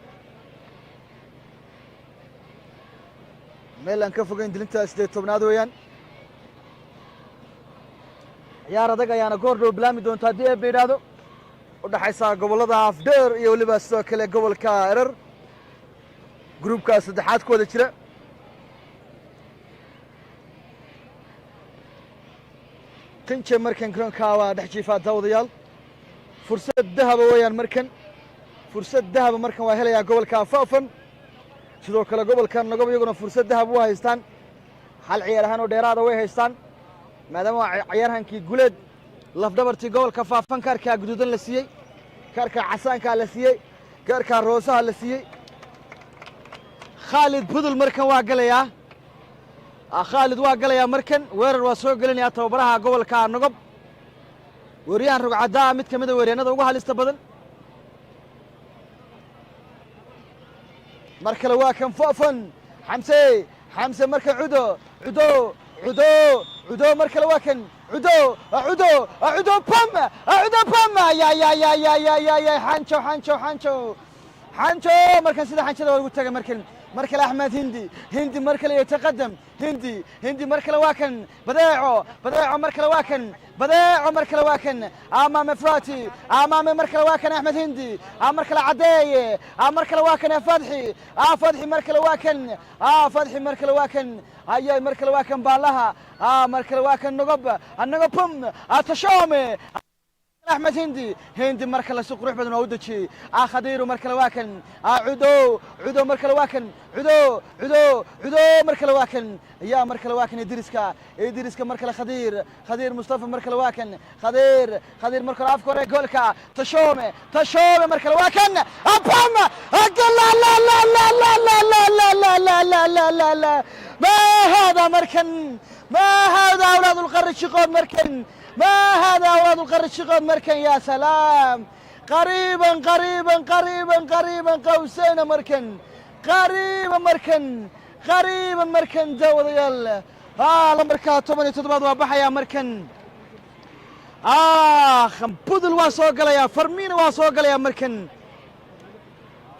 meel aan ka fogeyn dilinta 18aad weeyaan ciyaar adag ayaana goor dhow bilaami doonta haddii ay beedhaado u dhaxaysa gobollada afdheer iyo weliba sidoo kale gobolka erer gruubka 3aad ku wada jira qinje markan garoonka waa dhex jiifaa daawadayaal fursad dahaba weeyaan markan fursad dahaba markan waa helayaa gobolka faafan sidoo kale gobolka nagob iyaguna fursad dahab u haystaan hal ciyaar ahaan oo dheeraada way haystaan maadaama ciyaarhankii guleed lafdhabartii gobolka faafan kaarka guduudan la siiyey kaarka casaanka la siiyey kaarka roosaha la siiyey khaalid budul markan waa galayaa khaalid waa galayaa markan weerar waa soo gelinayaa tababaraha gobolka nagob weeryahan rugcadaa mid ka mid a weeryaanada ugu halista badan mar kale waa kan faafan xamse markan cudo mar kale waa kan عدو عدو عدو بم عدو بم يا حنشو مركن سيده حنشده ugu tagay markale أحمد هندي مركله يتقدم هندي مركله واكن بداعو مركله واكن بداعو مركله واكن امام فراتي امام مركله واكن أحمد هندي مركله عدايه مركله واكن فتحي فتحي مركله واكن فتحي مركله واكن هاي مركله واكن بالها مركله واكن نقب بم تشاومي أحمد هندي مركله سوق روح بدنا ودشي خدير مركله واكن عدو مركله واكن عدو مركله واكن يا مركله واكن يدرسكا مركله خدير مصطفى مركله واكن خدير مركله افكور جولكا تشومي مركله واكن ابام لا لا لا لا لا لا لا لا لا لا لا لا ما هذا مركن ما هذا اولاد القرن الشقود مركن ما هذا أولاد القرن الشقود مركن يا سلام قريبا قوسين مركن قريبا مركن داود يلا لمركا تومني تضبط وبحيا مركن بدل واسوق يا فرمين واسوق يا مركن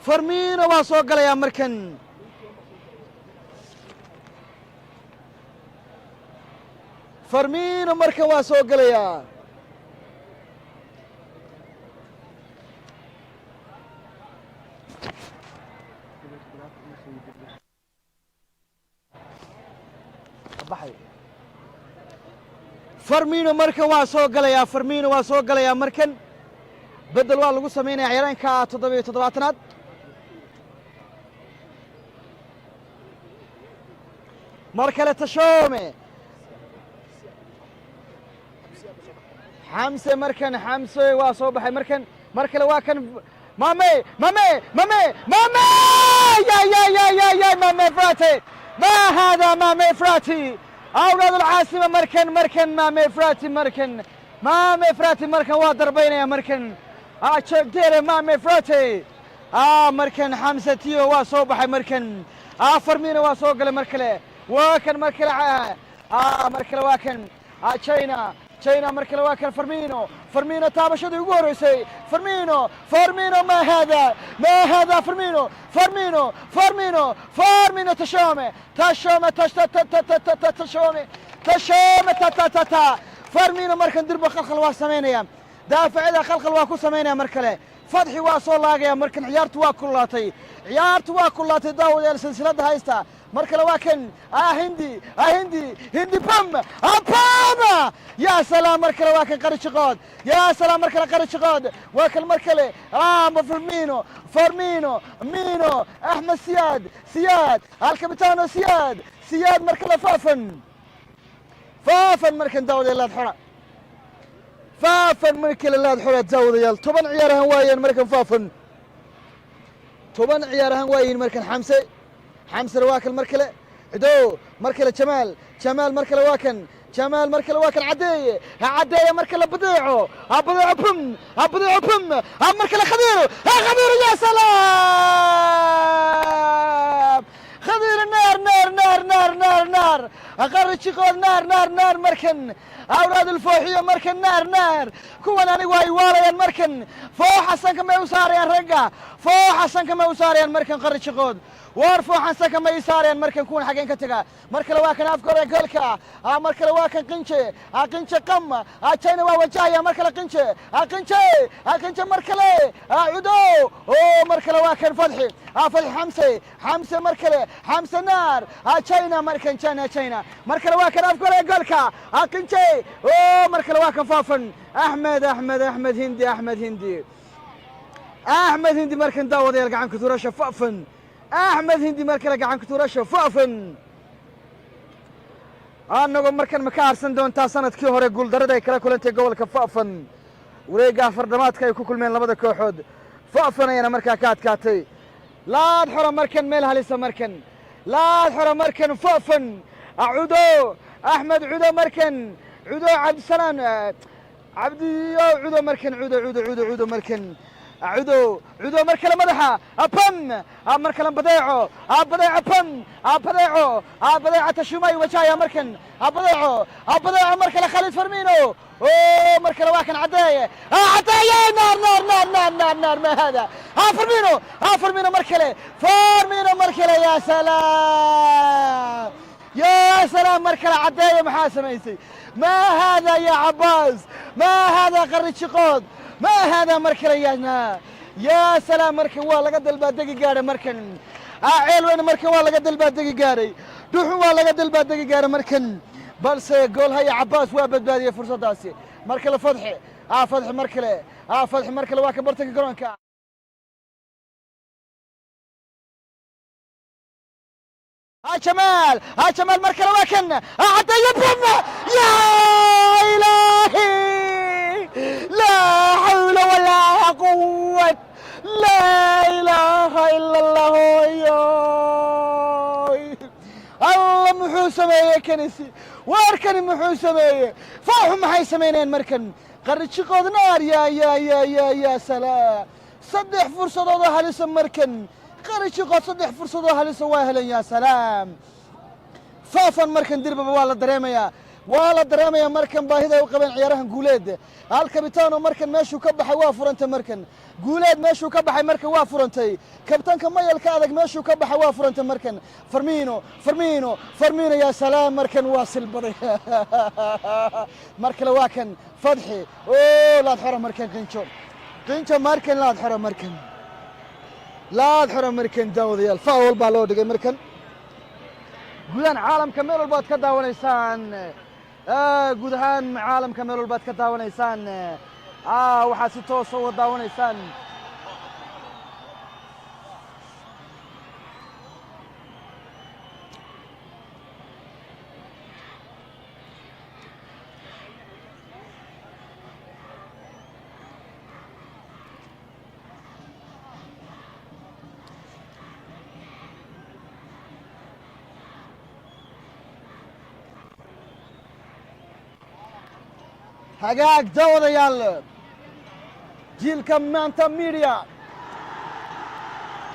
فرمين واسوق يا مركن فرمينو مركن waa soo galaya فرمينو مركن waa soo galaya markan bedel waa lagu sameynaya ciyaaraanka 77aad markale tashoome حمسة مركن حمسة واصوبة مركن واكن مامي يا مامي فراتي ما هذا مامي فراتي أولاد العاصمة مركن مامي فراتي مركن وضربين يا مركن شدير مامي فراتي مركن حمسة تيو واصوبة مركن فرمينو واصوبة مركله واكن مركله مركن واكن تشاينا مركله واكن فرمينو تابشدي ugu horeysay فرمينو ما هذا فرمينو تشومي فرمينو مركن درب خلخل waa sameynaya daafacida خلخل waa ku sameynaya markale fadxi waa soo laagaya markan ciyaartu waa kulaatay daawadayaal silsilada haysta مركله واكن هندي بام يا سلام مركله واكن قرش قاد يا سلام مركله قرش قاد واكل مركله فرمينو مينو احمد سياد الكابتن سياد مركله فافن مركن داود يلا الحرة فافن مركله لا الحرة داود يلا طبعا عيارها واين مركن فافن طبعا عيارها واين مركن حمسة واكل مركله عدو مركله جمال مركله واكن مركله واكن عديه مركله بديعو بم مركله خديرو يا سلام خدير نار أقرر شغل نار مركن أولاد الفوحية مركن نار كون أنا واي مركن فوح حسن كما يسار يا رجع فوح حسن كما يسار يا مركن قرر شغل وارفو حسن كما يسار يا مركن كون حقين كتجا مركن واكن أفكار قلكا مركن واكن قنشة قمة أشين ووجايا مركن قنشة مركله عدو مركن واكن فتحي حمسة مركله حمسة نار أشينا مركن شينا مركن واكن أفكار قلكا قنشة مركن واكن فافن أحمد هندي مركن داود يلقى عن كثورة شفافن أحمد هندي مركن لقى عن كثورة شفافن أنا مركن مكارسن دون تاسنة كيهور يقول دردا يكلا كل أنت جوال كفافن وريجا فردمات كي كل من لبدا كوحد فافن أنا مركن كاتي لا الحرم مركن ميلها لسه مركن لا الحرم مركن فافن عدو أحمد عدو مركن عدو عبد السلام عبدي عدو مركن عدو مركن عدو مركله مدحه بم مركله بديعو بديعه بم بديعه تشومي وجايه مركن بديعو مركله خالد فرمينو مركله واكن عدايه نار ما هذا فرمينو مركله يا سلام مركله عدايه محاسميسي ما هذا يا عباس ما هذا قريت شقود ما هذا مركل يا سلام مركل والله قد البادقي قاري مركن عيل وين مركل والله قد البادقي قاري دوحوا والله قد البادقي قاري مركن بلس قول هيا عباس وابد بادية فرصة داسي مركل فضحي فضحي مركل فضحي مركل واكب برتك قرونك جمال مركل واكن عدى يبهم يا إلهي لا حول ولا قوة لا إله إلا الله الله محو سمية كنسي واركن محو سمية فاهم محي سمينين مركن قرد شقود نار يا سلام صدح فرصة ضوها لسا مركن قرد شقود صدح فرصة ضوها لسا واهلا يا سلام فافا مركن دربا والله دراميا مركن باهدا وقبن عيارها قوليد الكابتن مركن ماشو كبحي وافرنت مركن قوليد ماشو كبحي مركن وافرنتي كابتن كميل كادق ماشو كبحي وافرنت مركن فرمينو يا سلام مركن واصل بضي مركن واكن فضحي لا تحرى مركن قنشو مركن لا تحرى مركن داودي الفاول بالود مركن قولان عالم كميل البات كداون إنسان guud ahaan caalamka meel walbaad ka daawanaysaan waxaa si toos uga daawanaysaan حقاق داوديال جيلكا مانتا ميديا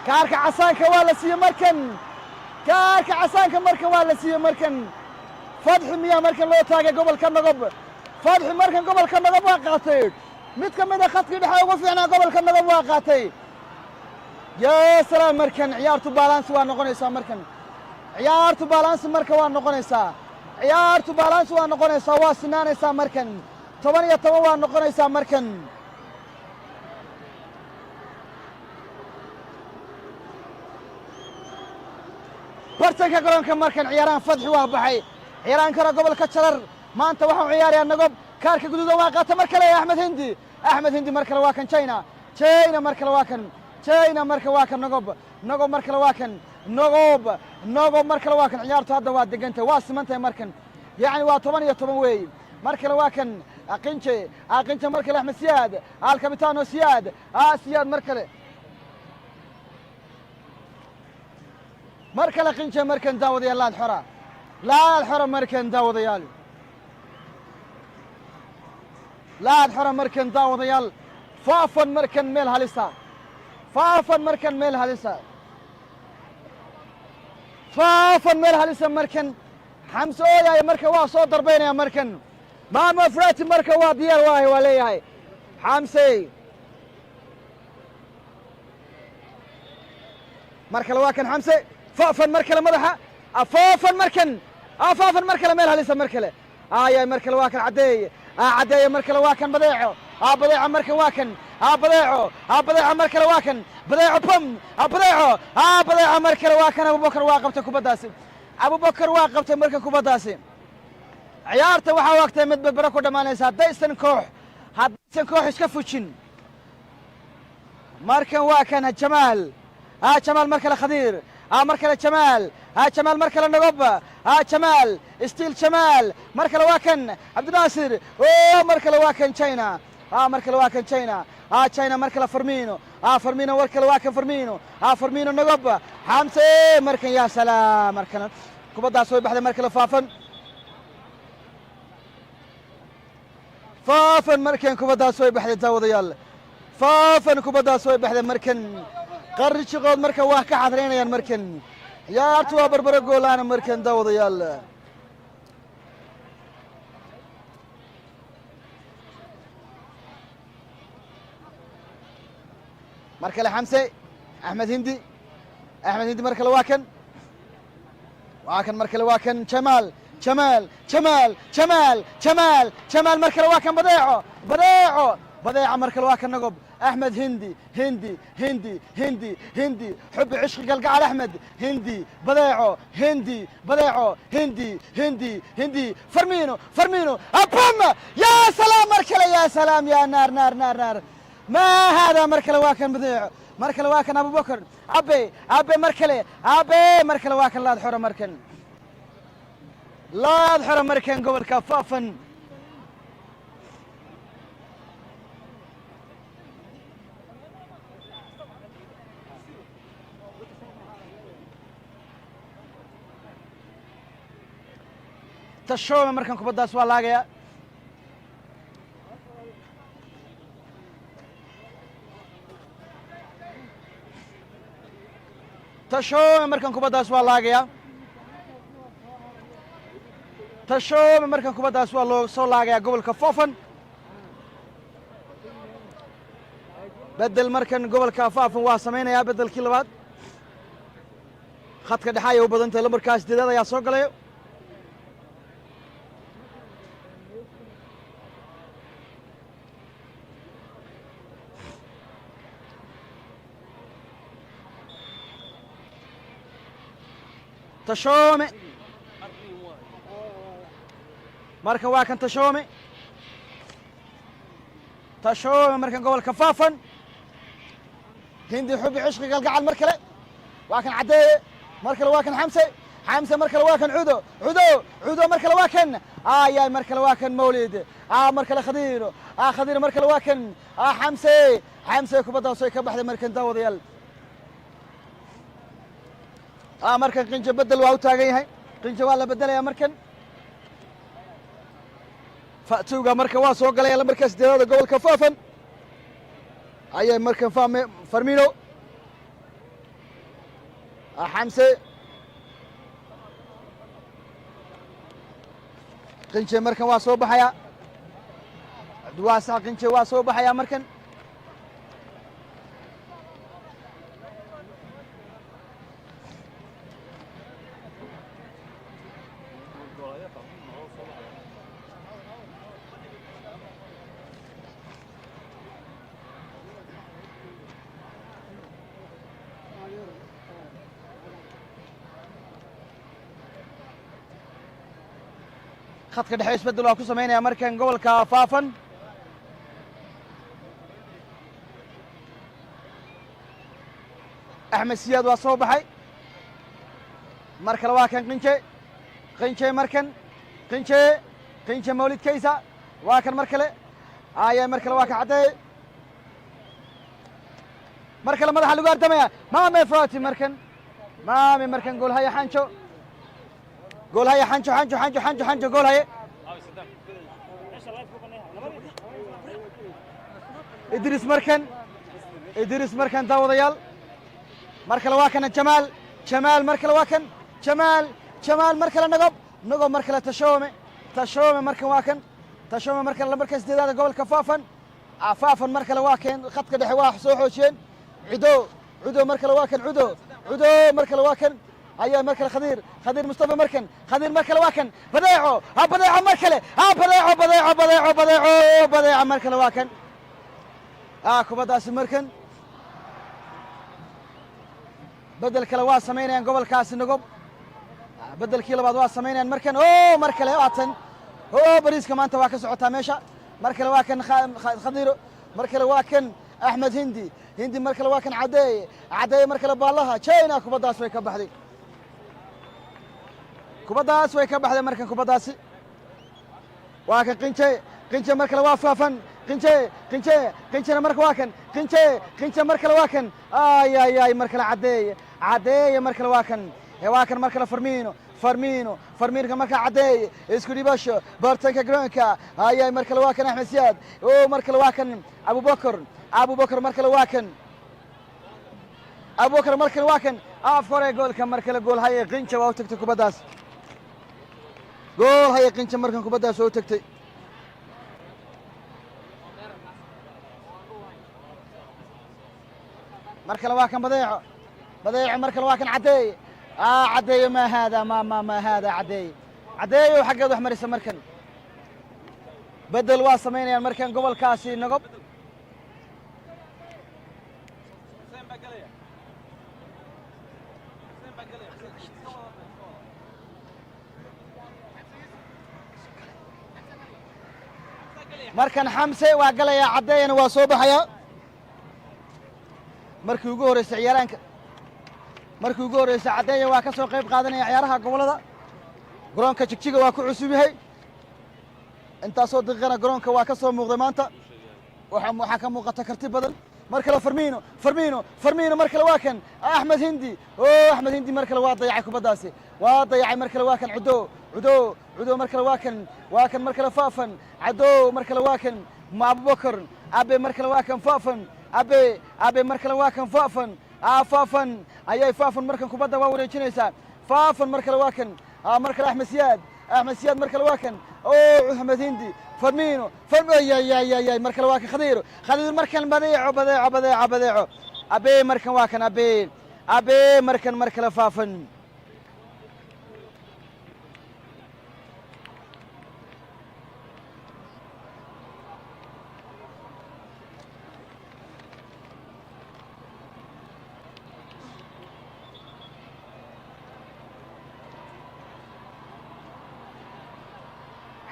كاركا عسانكا والا سي مركن فتحي ميا مركن لو تاغي قبل كنغب فتحي مركن قبل كنغب واقاتي ميد كميدا خطكي دحا ugu fiicnaa gobolka nagab waa qaatay يا سلام مركن عيارتو بالانس waa noqonaysaa markan ciyaartu balance marka waa noqonaysaa waa sinaanaysaa markan 10 waa noqonaysaa markan bartanka garoonka markan ciyaaraan fadxi waa baxay ciyaaraan kara gobolka jarar maanta waxa ciyaaraya nagab kaarka guduudan waa qaata mar kale Ahmed Hindi mar kale waa kan China mar kale waa kan nagab mar kale waa kan نوغو مركل واكن عيارتو هذا واد دقنته واسمنته مركن يعني وا 10 وي مركل واكن اقنشه مركل احمد سياد الكابتن سياد سياد مركل اقنشه مركن داود يلا الحرة لا الحرة مركن داود يال لا الحرة مركن داود يال فافن مركن ميل هاليسا فافن ميلها لسه مركن حمسو يا مركن وا soo darbeynaya markan maama frati marka waa diyaar waahay waa leeyahay xamsi markale waa kan xamsi faafan markale madaxa afaafan markale meelha lisa markale ay markale waa kan cadeey markale waa kan badeeco badeeco markan waa kan badeeco markale waa kan badeeco bam badeeco markale waa kan Abubakar waa qabtay kubadaasi waa qabtay markan kubadaasi ciyaarta waxa waqtay mid badbara ku dhamaanaysa daysan koox iska fujin markan waa kan Jamaal markale Khadiir markale Jamaal markale Nagab Jamaal stiil Jamaal markale waa kan Abdinaasir markale waa kan China markale waa kan China markale Firmino markale waa kan Firmino Nagab Xamse markan ya salaam markan kubadaas way baxday markale faafan markan kubadaas way baxday daawadayaal faafan kubaddaas way baxday markan qarrijiqood marka waa ka xadreynayaan markan ciyaartu waa barbaro goolaana markan daawadayaal mar kale xamse axmed hindi mar kale waa kan mar kale waa kan jamaal mar kale waa kan badeeco mar kale waa kan nagob axmed hindi xubi cishqi galgacal axmed hindi badeeco hindi farmino abam yaa salaam mar kale yaa salaam yaa naar ما هذا مركل واكن بديع مركل واكن ابو بكر عبي مركل واكن لا حره مركن لا حره مركن قبل كفافا تشوم مركن كبداس والاغيا تشوم مركن كبداس والاغيا تشوم مركن كبداس والو سو لاغيا قبل كفافن بدل مركن قبل كفافن waa sameynaya bedelkii labaad khadka dhaxay oo badanta la markaas diidada ayaa soo galay تشومي مركن واكن تشومي مركن قبل كفافا هندي حبي عشقي قلقع المركله واكن عدي مركله واكن حمسه مركله واكن عودو مركله واكن يا مركله واكن مولد مركله خضير مركله واكن حمسه كبدا سوي كبحده مركن داود يال مركن قنجة بدل واو تاغي هاي قنجة ولا بدل يا مركن فاتوغا مركن واسو قال يا مركز ديرو قبل كفافا اي مركن فرمينو حمسه قنجة مركن واسو بحيا دواسا قنجة واسو بحيا مركن خدك دحيس بدل waa ku sameynaya markan gobolka faafan axmed siyaad waa soo baxay mar kale waa kan qinje markan qinje mawlid kaysa waa kan mar kale mar kale waa ka cadeey mar kale madaxa lagu ardamaya maame fati markan gool haya xanjo قول هيا حنجو قول هيا إدريس مركن داوديال مركل واكن جمال مركل واكن جمال مركل نقب مركل تشومي مركن واكن مركل المركز ديدا قبل كفافا عفافا مركل واكن خط كده حواح سوحوشين عدو مركل واكن عدو مركل واكن هيا مركل خضير مصطفى خضير مركل واكن بديعو مركله بديعو مركل واكن كوبداس مركن بدل كلا waa sameynayaan gobolkaasi naqob bedelkii labaad waa sameynayaan markan markale waatan bariiska maanta waa ka socotaa meesha markale waa kan khadiiro markale waa kan axmed hindi markale waa kan cadeey markale baalaha china kubadaas way ka baxday markan kubadaasi waa kan qinje markale waa faafan qinje marka waa kan qinje markale waa kan ay markale cadeey markale waa kan markale farmiinka markaa caddeey isku dhibasho bartanka garoonka ayay mar kale waa kan axmed siyaad oo mar kale waa kan abubakar mar kale waa kan abubakar mar kale waa kan af hore goolka mar kale gool haye qinja waa u tagtay kubaddaas gool haye qinja markan kubaddaas oo u tagtay mar kale waa kan badeeco mar kale waa kan caddeey caddeeyo ma haada ma haada caddeeyo xaggeed wax marisa markan bedel waa samaynayaan markan gobolkaasi nogob markan xamse waa galayaa caddeeyana waa soo baxayaa markii ugu horreysay ciyaaraanka markii ugu horreysay caddeeya waa ka soo qayb qaadanaya ciyaaraha gobollada garoonka jigjiga waa ku cusub yahay intaasoo daqiiqana garoonka waa ka soo muuqday maanta waxaa ka muuqata karti badan mar kale farmiino mar kale waa kan axmed hindi axmed hindi mar kale waa dayacay kubaddaasi waa dayacay mar kale waa kan cudo mar kale waa kan mar kale faafan cadow mar kale waa kan abubakar abe mar kale waa kan faafan abe mar kale waa kan faafan ayay faafan markan kubadda waa wareejinaysaa faafan mar kale waa kan mar kale axmed siyaad mar kale waa kan axmed hindi farmiino mar kale waa kan khadiir markan badeeco abe markan waa kan abe markan mar kale faafan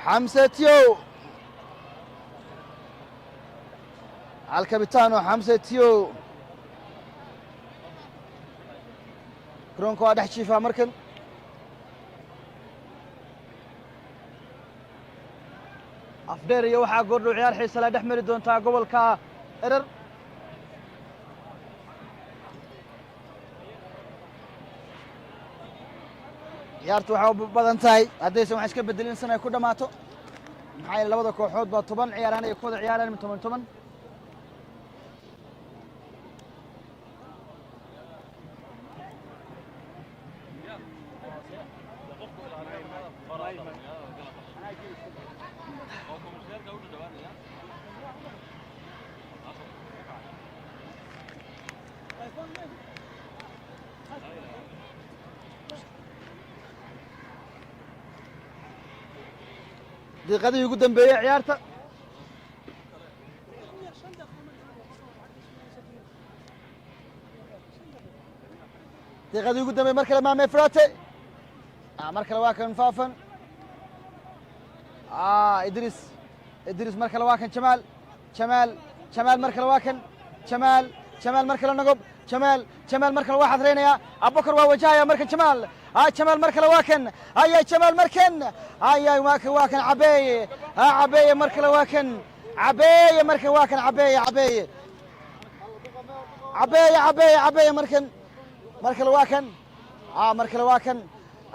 حمزة تيو الكابيتانو حمزة تيو كرونكو أدح شيفا مركن أفدير يوحى قردو عيال حيسلا دحمري دونتا قبل كا إرر ciyaartu waxa u badan tahay haddaysan wax iska bedelin sana ay ku dhamaato maxaa yeelay labada kooxood baa 10 ciyaaraan ay ku wada ciyaaraan 10 دقيقة قدام بيع عيارته دقيقة قدام مركل مع مفراتي مركل واكن فافن إدريس مركل واكن شمال مركل واكن شمال مركل نقب شمال مركل واحد رينيا أبو بكر ووجايا مركل شمال مركل واكن شمال مركن واكن عباية مركل واكن عباية مركل واكن عباية مركل واكن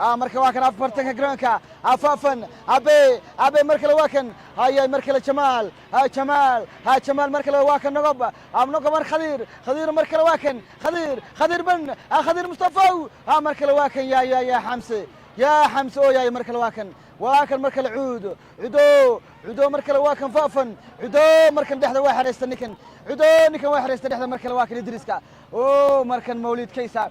مركل واكن أفرتك جرانكا أفافن أبي مركل واكن مركل شمال مركل واكن نقب نقب خضير مركل واكن خضير بن خضير مصطفى مركل واكن يا حمسة يا مركل واكن مركل عودو مركل واكن فافن عودو مركل دحده واحد يستنكن عودو نكن واحد يستدحده مركل واكن إدريسكا مركل مولد كيسا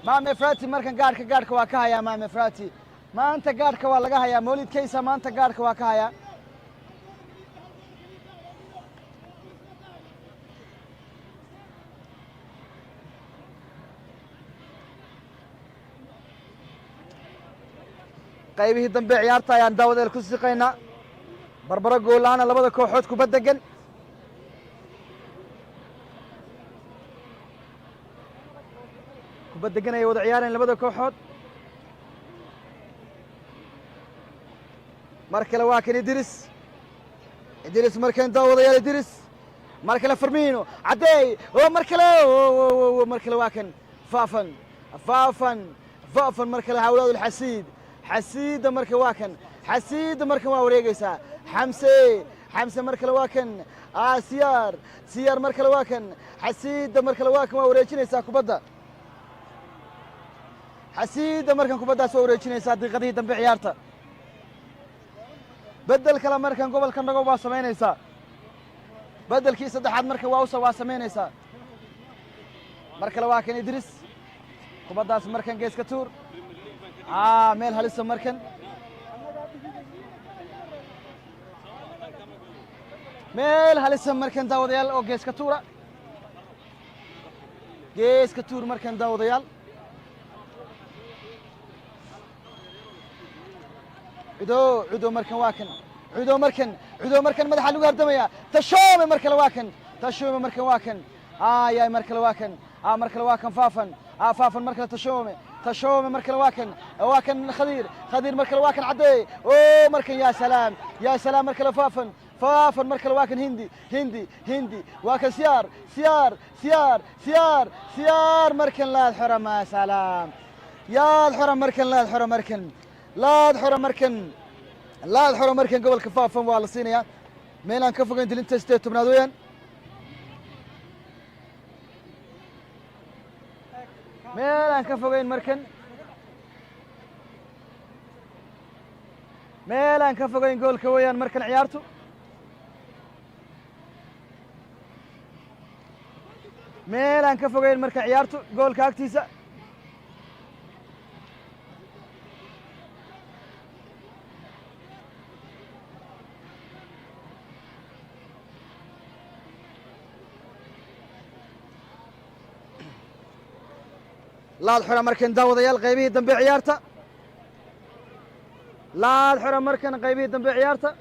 ما مفراتي مركن قارك واكايا ما مفراتي ما أنت قارك والله مولد كيسا ما أنت قارك واكايا qaybihii dambe ciyaarta ayaan daawadeel ku siqaynaa barbaro goolaana labada kooxood ku badegan ay wada ciyaareen labada kooxood mar kale waa kan idris markan daawadayaal idris mar kale farmiino cadeey mar kale waa kan faafan mar kale hawlaad حسيدة مركن واكن حسيدة مركن واوريجيسا حمسة مركن واكن سيار مركن واكن حسيدة مركن واكن واوريجينيسا كوبدا حسيدة مركن كوبدا واوريجينيسا دقيقة دنب عيارته بدل كلام مركن قبل كان نقول واسمينيسا بدل كيس دحد مركن واسمينيسا مركن واكن إدريس كوبداس مركن جيس كتور ميل هلسه مركن ميل هلسه مركن داوديال او جيس كتورا جيس كتور مركن داوديال عدو مركن واكن عدو مركن مدح لو قردميا تشومي مركن واكن تشومي مركن واكن يا مركن واكن مركن واكن فافن مركن تشومي مركن واكن خضير مركن واكن عدي مركن يا سلام مركن فافن مركن واكن هندي واكن سيار مركن لا الحرم يا سلام يا الحرم مركن لا الحرم مركن قبل كفافن والله صينيا ميلان كفوق انت انت ستيتو بنادوين ميلان كفوقين مركن ميلان كفوقين جول كويان مركن عيارته ميلان كفوقين مركن عيارته جول كاكتيسا لا الحرم مركن داوديال قيبيه دنب عيارته لا الحرم مركن قيبيه دنب عيارته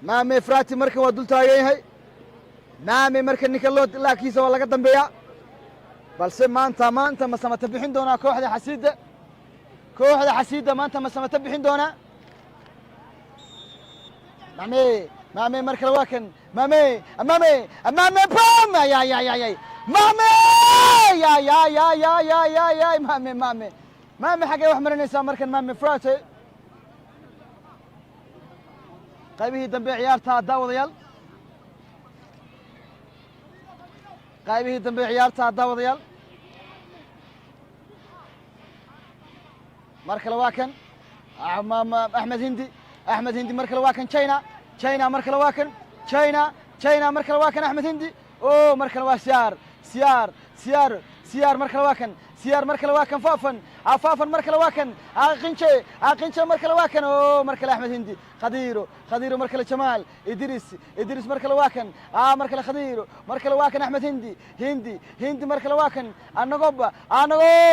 مامي فراتي مركن ودول تاغيهي مامي مركن نيكلود لا كيسا ولا دنبيا بلسي مانتا ما سمت بخين دونا كوخدا حسيده مانتا ما سمت بخين دونا مامي مركن واكن مامي بام يا مامي يا مامي حاجه واحد مرنيسا مركن مامي فراتي قيبه دنبي عيارتها داوديال مركل واكن احمد هندي مركل واكن تشاينا مركل واكن تشاينا مركل واكن احمد هندي مركل واسيار سيار مركل واكن فافن مركل واكن قنشه مركل واكن مركل احمد هندي خديرو مركل جمال ادريس مركل واكن مركل خديرو مركل واكن احمد هندي مركل واكن انغوب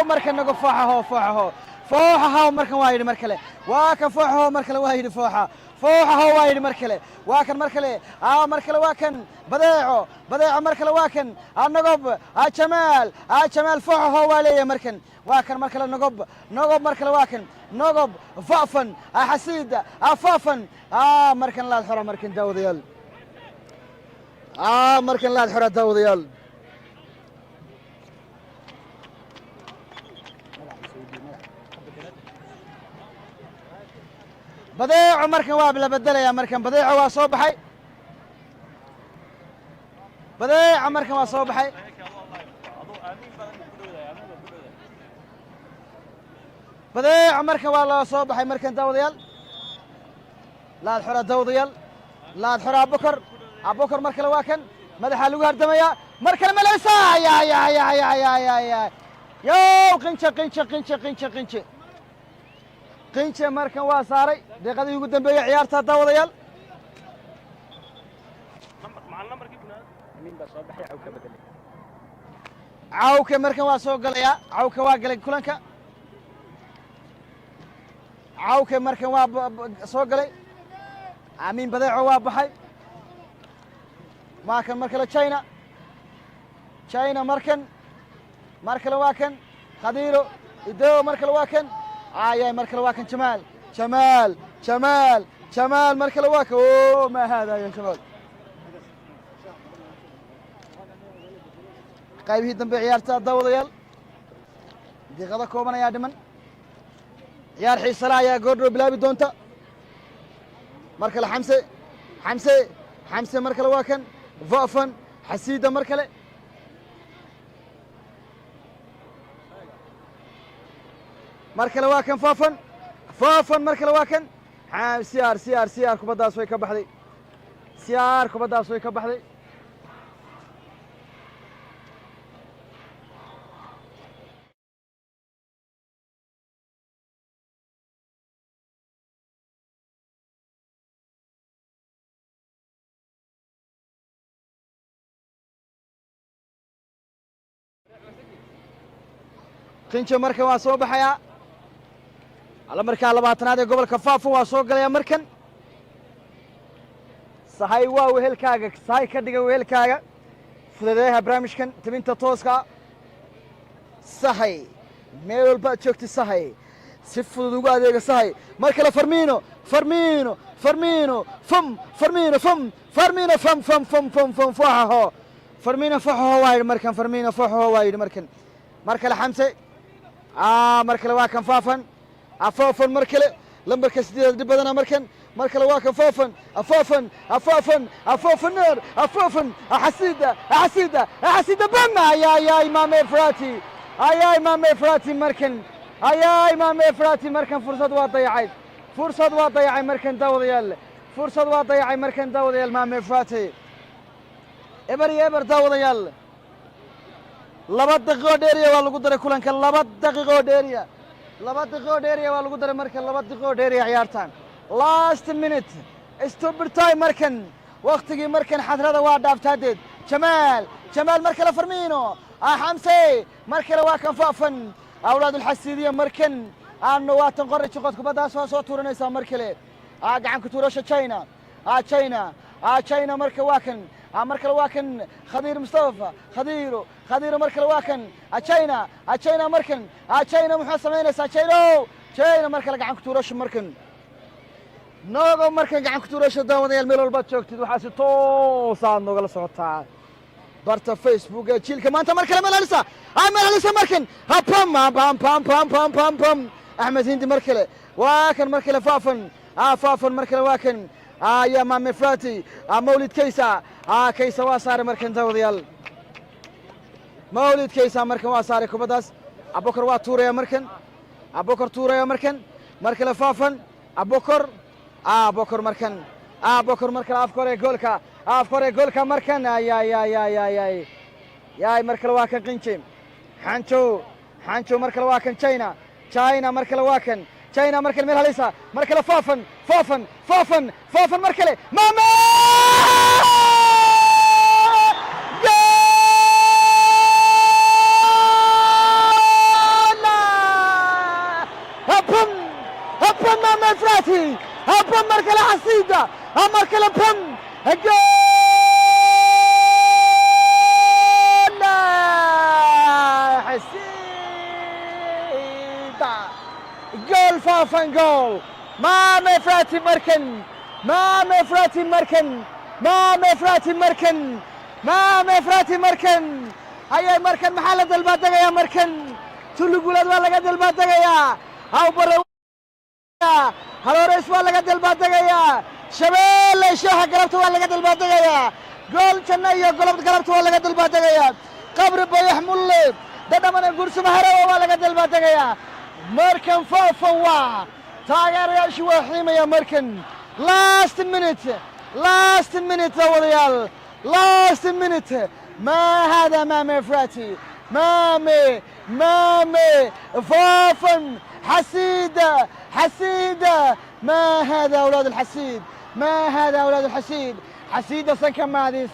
مركل نغوب فوحه مركل وايد مركله واكن فوحه مركل وايد فوحه وايد مركله واكن مركله مركل واكن بديعه مركل واكن النقب جمال فوحه والي مركن واكن مركل نقب مركل واكن نقب فافن حسيد فافن مركن لا الحرة مركن داوديال مركن لا الحرة داوديال بديع مركن وابلا بدل يا مركن بديع وصوبحي بديع مركن وصوبحي بديع مركن والله صوبحي مركن داوديال لا الحرة داوديال لا الحرة أبو بكر مركن واكن مدح لو هردميا مركن مليسا يا يو قنشة مركن واساري دقيقة يقول دنبي عيارتها داوديال مع النمبر كيفنا مين بس صباحي عوكة مركن واسو قليا عوكة واقلي كلنكا عوكة مركن واسو قلي عمين بديع وابحي ما كان مركن تشاينا مركن واكن خديرو يدو مركن واكن يا مركل واكن شمال مركل واكن ما هذا يا شباب قايبه دنب عيارته داوديال daqiiqado kooban ayaa dhiman ciyaar xiisala ayaa goordhow bilaabi doonta mar kale xamse mar kale waa kan vafan xasiida mar kale waa kan fafan mar kale waa kan siyaar kubaddaas way ka baxday qinjo markan waa soo baxayaa alla markaa 20aad ee gobolka faafo waa soo galaya markan sahay waa wehelkaaga sahay ka dhiga wehelkaaga fudadeeyaha barnaamijkan tabinta tooska sahay meel walba aad joogtid sahay si fudud ugu adeega sahay mar kale farmiino waa yidhi markan mar kale xamse mar kale waa kan faafan mar kale lambarka 8 dhib badana markan mar kale waa kan faafan xasiida bama ayaa imaam efrati markan fursad waa dayacay markan daawadayaal imaam efrati eber daawadayaal 2 daqiiqo dheeriya waa lagu daray kulanka 2 daqiiqo dheeriya waa lagu daray markan 2 daqiiqo dheeriya ciyaartan last minute stupid time markan waqtigii markan xadrada waa dhaaftaadeed jamaal mar kale farmiino xamse mar kale waa kan faafan awlaadulxasiidiya markan aanu waatan qorri jiqod kubaddaas waa soo tuuranaysaa mar kale gacanka tuurasha china marka waa kan mar kale waa kan khadiir mustafa khadiiro mar kale waa kan china markan china muxuu samaynaysaa china mar kale gacanka tuurasha markan noogo markan gacanka tuurasha daawadayaal meel walbaad joogtid waxaa si toosaad noogala socotaa barta facebook ee jiilka maanta mar kale meelhalisa markan pam axmed hindi mar kale waa kan mar kale faafan mar kale waa kan يا مامي فراتي مولد كيسا كيسا واساري مركن داوديال مولد كيسا مركن واساري كوبداس ابوكر واتورا يا مركن ابوكر تورا يا مركن مركن فافن ابوكر مركن مركن افكور جولكا مركن يا مركن واكن قنشيم حانشو مركن واكن تشاينا مركن واكن china markale meel halisa markale faafan markale mama هبن ماما فراتي هبن مركله حسيده مركله بن جول فافن جول مامي فراتي مركن هيا مركن محل دلبادغا يا مركن تولي قولاد ولا قد دلبادغا يا او برا هلوريس ولا قد دلبادغا يا شبيل شيخ قلبت ولا قد دلبادغا يا جول جنايا قلبت ولا قد دلبادغا يا قبر بيحمل ددمن غرس مهره ولا قد دلبادغا يا مركن فوفوا تاغر يا شوحيم يا مركن لاست مينيت يا وليال لاست مينيت ما هذا مامي فراتي مامي فوفن حسيدة ما هذا أولاد الحسيد حسيدة سنكم ما هذه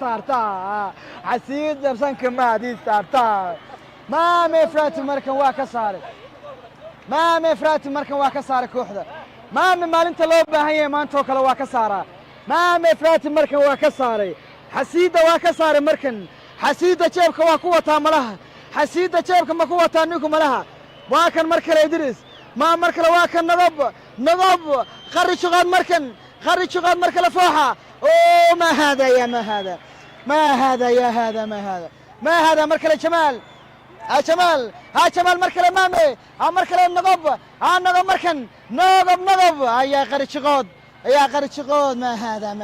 صارتا مامي فراتي مركن waa ka saaray kooxda maami maalinta loo baahan yahay maantoo kale waa ka saaraa maami frati markan waa ka saaray xasiida waa ka saaray markan xasiida jeebka waa ku wataa malaha xasiida jeebka ma ku wataa ninku malaha waa kan mar kale idris mar kale waa kan nadob qari juqaad mar kale fooxa oo ma hada mar kale jamaal ها جمال مركل امامي ها مركل النقب ها النقب مركن نقب يا قري شقود يا قري شقود ما هذا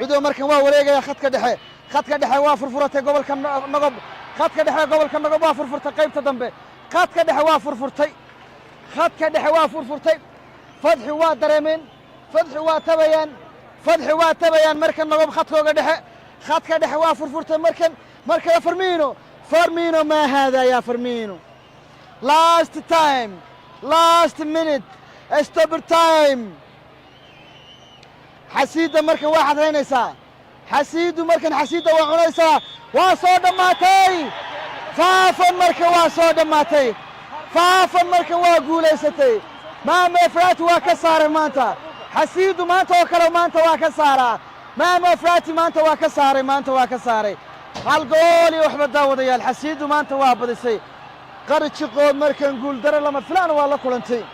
عدو مركن waa wareegaya khadka dhexe waa furfuratay gobolka naqab khadka dhexe gobolka naqab waa furfurtay qaybta dambe khadka dhexe waa furfurtay fadxi waa dareemeen fadxi waa tabayaan markan naqab khadkooga dhexe waa furfurtay markan Firmino ma hada ya Firmino last minute stop time حسيدة مركن واحد هينيسا حسيدو مركن حسيدة وعنيسا واسو دماتي فافن مركن واسو دماتي فافن مركن واقوليستي ما مفرات واكسار مانتا حسيدو مانتا وكلو مانتا واكسارا ما مفراتي مانتا واكساري هالقولي وحمد داود يا الحسيدو مانتا وابدسي قرد شقود مركن قول در لما فلان والله كلنتي